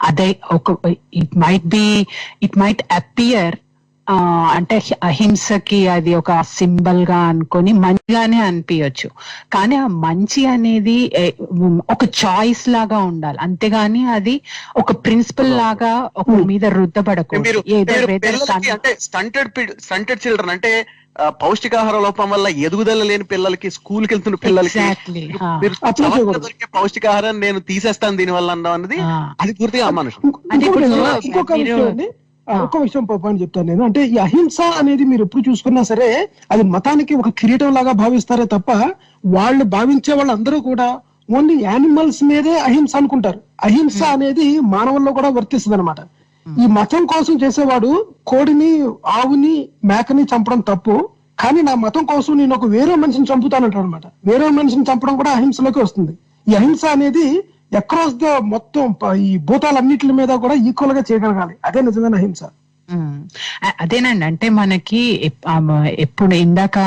అదే ఒక ఇట్ మైట్ అపియర్ అంటే అహింసకి అది ఒక సింబల్ గా అనుకొని మంచిగానే అనిపించచ్చు. కానీ ఆ మంచి అనేది ఒక చాయిస్ లాగా ఉండాలి, అంతేగాని అది ఒక ప్రిన్సిపల్ లాగా ఒక మీద రుద్దపడకూడదు. అంటే స్టంటెడ్ చిల్డ్రన్ అంటే పౌష్టికాహార లోపం వల్ల ఎదుగుదల లేని పిల్లలకి, స్కూల్కి వెళ్తున్న పిల్లలకి దొరికే పౌష్టికాహారాన్ని నేను తీసేస్తాను దీని వల్ల అన్నది అన్నది అది పూర్తిగా అమానుషం. ఒక విషయం పాయింట్ చెప్తాను నేను. అంటే ఈ అహింస అనేది మీరు ఎప్పుడు చూసుకున్నా సరే అది మతానికి ఒక కిరీటం లాగా భావిస్తారే తప్ప, వాళ్ళు భావించే వాళ్ళందరూ కూడా ఓన్లీ యానిమల్స్ మీదే అహింస అనుకుంటారు. అహింస అనేది మానవుల్లో కూడా వర్తిస్తుంది అనమాట. ఈ మతం కోసం చేసేవాడు కోడిని, ఆవుని, మేకని చంపడం తప్పు, కానీ నా మతం కోసం నేను ఒక వేరే మనిషిని చంపుతానంటాడు అనమాట. వేరే మనిషిని చంపడం కూడా అహింసలోకి వస్తుంది. ఈ అహింస అనేది అక్రాస్ ద మొత్తం ఈ భూతాలన్నిటి మీద కూడా ఈక్వల్ గా చేయగలగాలి. అదే నిజమైన అహింస. అదేనండి, అంటే మనకి ఎప్పుడు ఇందాక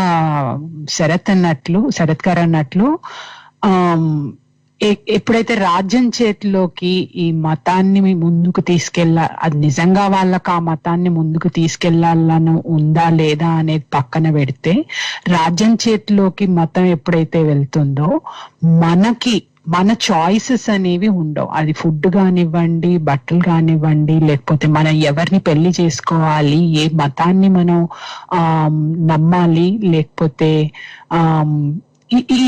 శరత్ గారు అన్నట్లు ఎప్పుడైతే రాజ్యం చేతిలోకి ఈ మతాన్ని ముందుకు అది నిజంగా వాళ్ళకి ఆ మతాన్ని ముందుకు తీసుకెళ్లాలని ఉందా లేదా అనేది పక్కన పెడితే, రాజ్యం చేతిలోకి మతం ఎప్పుడైతే వెళ్తుందో మన చాయిసెస్ అనేవి ఉండవు. అది ఫుడ్ కానివ్వండి, బట్టలు కానివ్వండి, లేకపోతే మనం ఎవరిని పెళ్లి చేసుకోవాలి, ఏ మతాన్ని మనం నమ్మాలి, లేకపోతే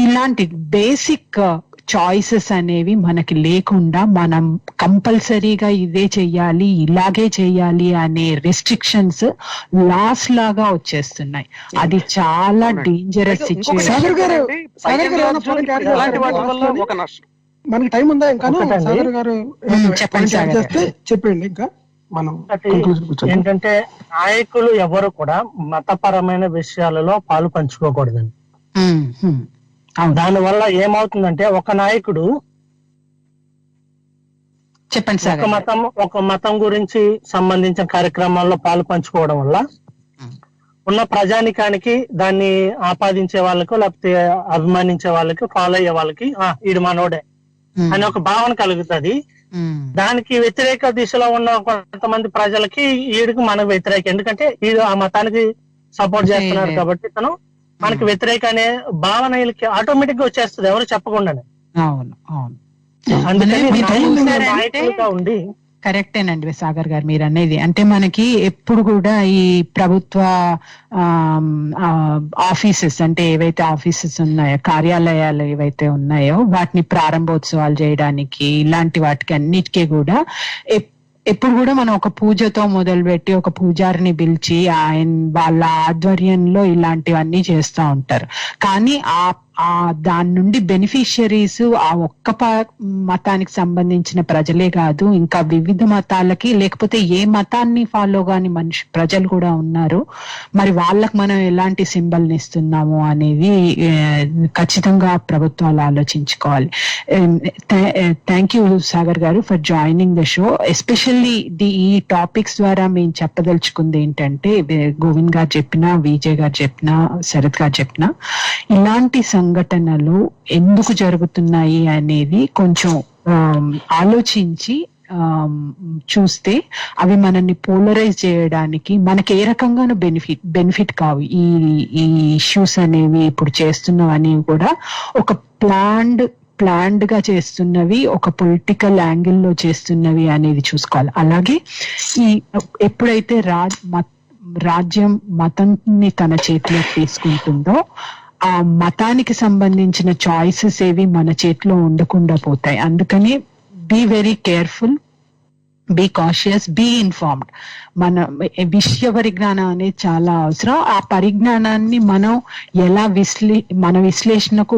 ఇలాంటి బేసిక్ చాయిసెస్ అనేవి మనకి లేకుండా మనం కంపల్సరీగా ఇదే చెయ్యాలి, ఇలాగే చెయ్యాలి అనే రెస్ట్రిక్షన్స్ లాస్ లాగా వచ్చేస్తున్నాయి. అది చాలా డేంజరస్ సిచ్యువేషన్. మనకి టైం ఉందా ఇంకా? సాగర్ గారు చెప్పండి ఇంకా మనం ఏంటంటే, నాయకులు ఎవరు కూడా మతపరమైన విషయాలలో పాలు పంచుకోకూడదండి. దాని వల్ల ఏమవుతుందంటే, ఒక నాయకుడు ఒక మతం గురించి సంబంధించిన కార్యక్రమాల్లో పాలు పంచుకోవడం వల్ల ఉన్న ప్రజానికానికి, దాన్ని ఆపాదించే వాళ్ళకు, లేకపోతే అభిమానించే వాళ్ళకి, ఫాలో అయ్యే వాళ్ళకి ఈడు మనోడే అని ఒక భావన కలుగుతుంది. దానికి వ్యతిరేక దిశలో ఉన్న కొంతమంది ప్రజలకి ఈడికి మనకు వ్యతిరేక, ఎందుకంటే ఈడు ఆ మతానికి సపోర్ట్ చేస్తున్నారు కాబట్టి తను మనకి వ్యతిరేక అనే భావన వీళ్ళకి ఆటోమేటిక్ గా వచ్చేస్తుంది, ఎవరు చెప్పకుండానే. ఉండి కరెక్టేనండి సాగర్ గారు మీరు అనేది. అంటే మనకి ఎప్పుడు కూడా ఈ ప్రభుత్వ ఆఫీసెస్, అంటే ఏవైతే ఆఫీసెస్ ఉన్నాయో, కార్యాలయాలు ఏవైతే ఉన్నాయో, వాటిని ప్రారంభోత్సవాలు చేయడానికి, ఇలాంటి వాటికి అన్నిటికీ కూడా ఎప్పుడు కూడా మనం ఒక పూజతో మొదలుపెట్టి ఒక పూజారిని పిలిచి వాళ్ళ ఆధ్వర్యంలో ఇలాంటివన్నీ చేస్తూ ఉంటారు. కానీ దాని నుండి బెనిఫిషియరీస్ ఆ ఒక్క మతానికి సంబంధించిన ప్రజలే కాదు, ఇంకా వివిధ మతాలకి, లేకపోతే ఏ మతాన్ని ఫాలో కాని ప్రజలు కూడా ఉన్నారు. మరి వాళ్ళకి మనం ఎలాంటి సింబల్ని ఇస్తున్నాము అనేది ఖచ్చితంగా ప్రభుత్వాలు ఆలోచించుకోవాలి. థ్యాంక్ యూ సాగర్ గారు for joining the show. Especially ఈ టాపిక్స్ ద్వారా మేము చెప్పదలుచుకుంది ఏంటంటే, గోవింద్ గారు చెప్పినా, విజయ్ గారు చెప్పినా, శరత్ గారు చెప్పినా, ఇలాంటి సంఘటనలు ఎందుకు జరుగుతున్నాయి అనేది కొంచెం ఆలోచించి చూస్తే అవి మనల్ని పోలరైజ్ చేయడానికి, మనకి ఏ రకంగానూ బెనిఫిట్ కావు. ఈ ఇష్యూస్ అనేవి ఇప్పుడు చేస్తున్నవనేవి కూడా ఒక ప్లాన్డ్ గా చేస్తున్నవి, ఒక పొలిటికల్ యాంగిల్లో చేస్తున్నవి అనేది చూసుకోవాలి. అలాగే ఎప్పుడైతే రాజ్యం మతాన్ని తన చేతిలోకి తీసుకుంటుందో, ఆ మతానికి సంబంధించిన చాయిసెస్ ఏవి మన చేతిలో ఉండకుండా పోతాయి. అందుకని be very careful, be cautious, be informed. విషయ పరిజ్ఞానం అనేది చాలా అవసరం. ఆ పరిజ్ఞానాన్ని మనం ఎలా మన విశ్లేషణకు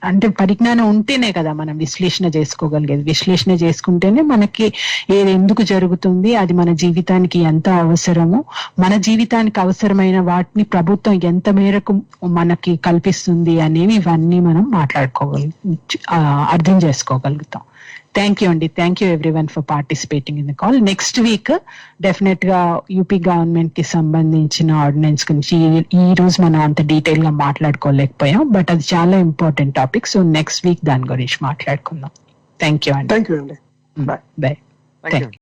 అంటే పరిజ్ఞానం ఉంటేనే కదా మనం విశ్లేషణ చేసుకోగలిగేది. విశ్లేషణ చేసుకుంటేనే మనకి ఏది ఎందుకు జరుగుతుంది, అది మన జీవితానికి ఎంత అవసరము, మన జీవితానికి అవసరమైన వాటిని ప్రభుత్వం ఎంత మేరకు మనకి కల్పిస్తుంది అనేవి ఇవన్నీ మనం అర్థం చేసుకోగలుగుతాం. థ్యాంక్ యూ అండి. Thank you everyone for participating in the call. Next week definite గా యూపీ గవర్నమెంట్ కి సంబంధించిన ఆర్డినెన్స్ గురించి ఈ రోజు మనం అంత డీటెయిల్ గా మాట్లాడుకోలేకపోయాం, బట్ అది చాలా important topic. So next week దాని గురించి మాట్లాడుకుందాం. థ్యాంక్ యూ అండి. థ్యాంక్ యూ అండి. బాయ్. Thank you.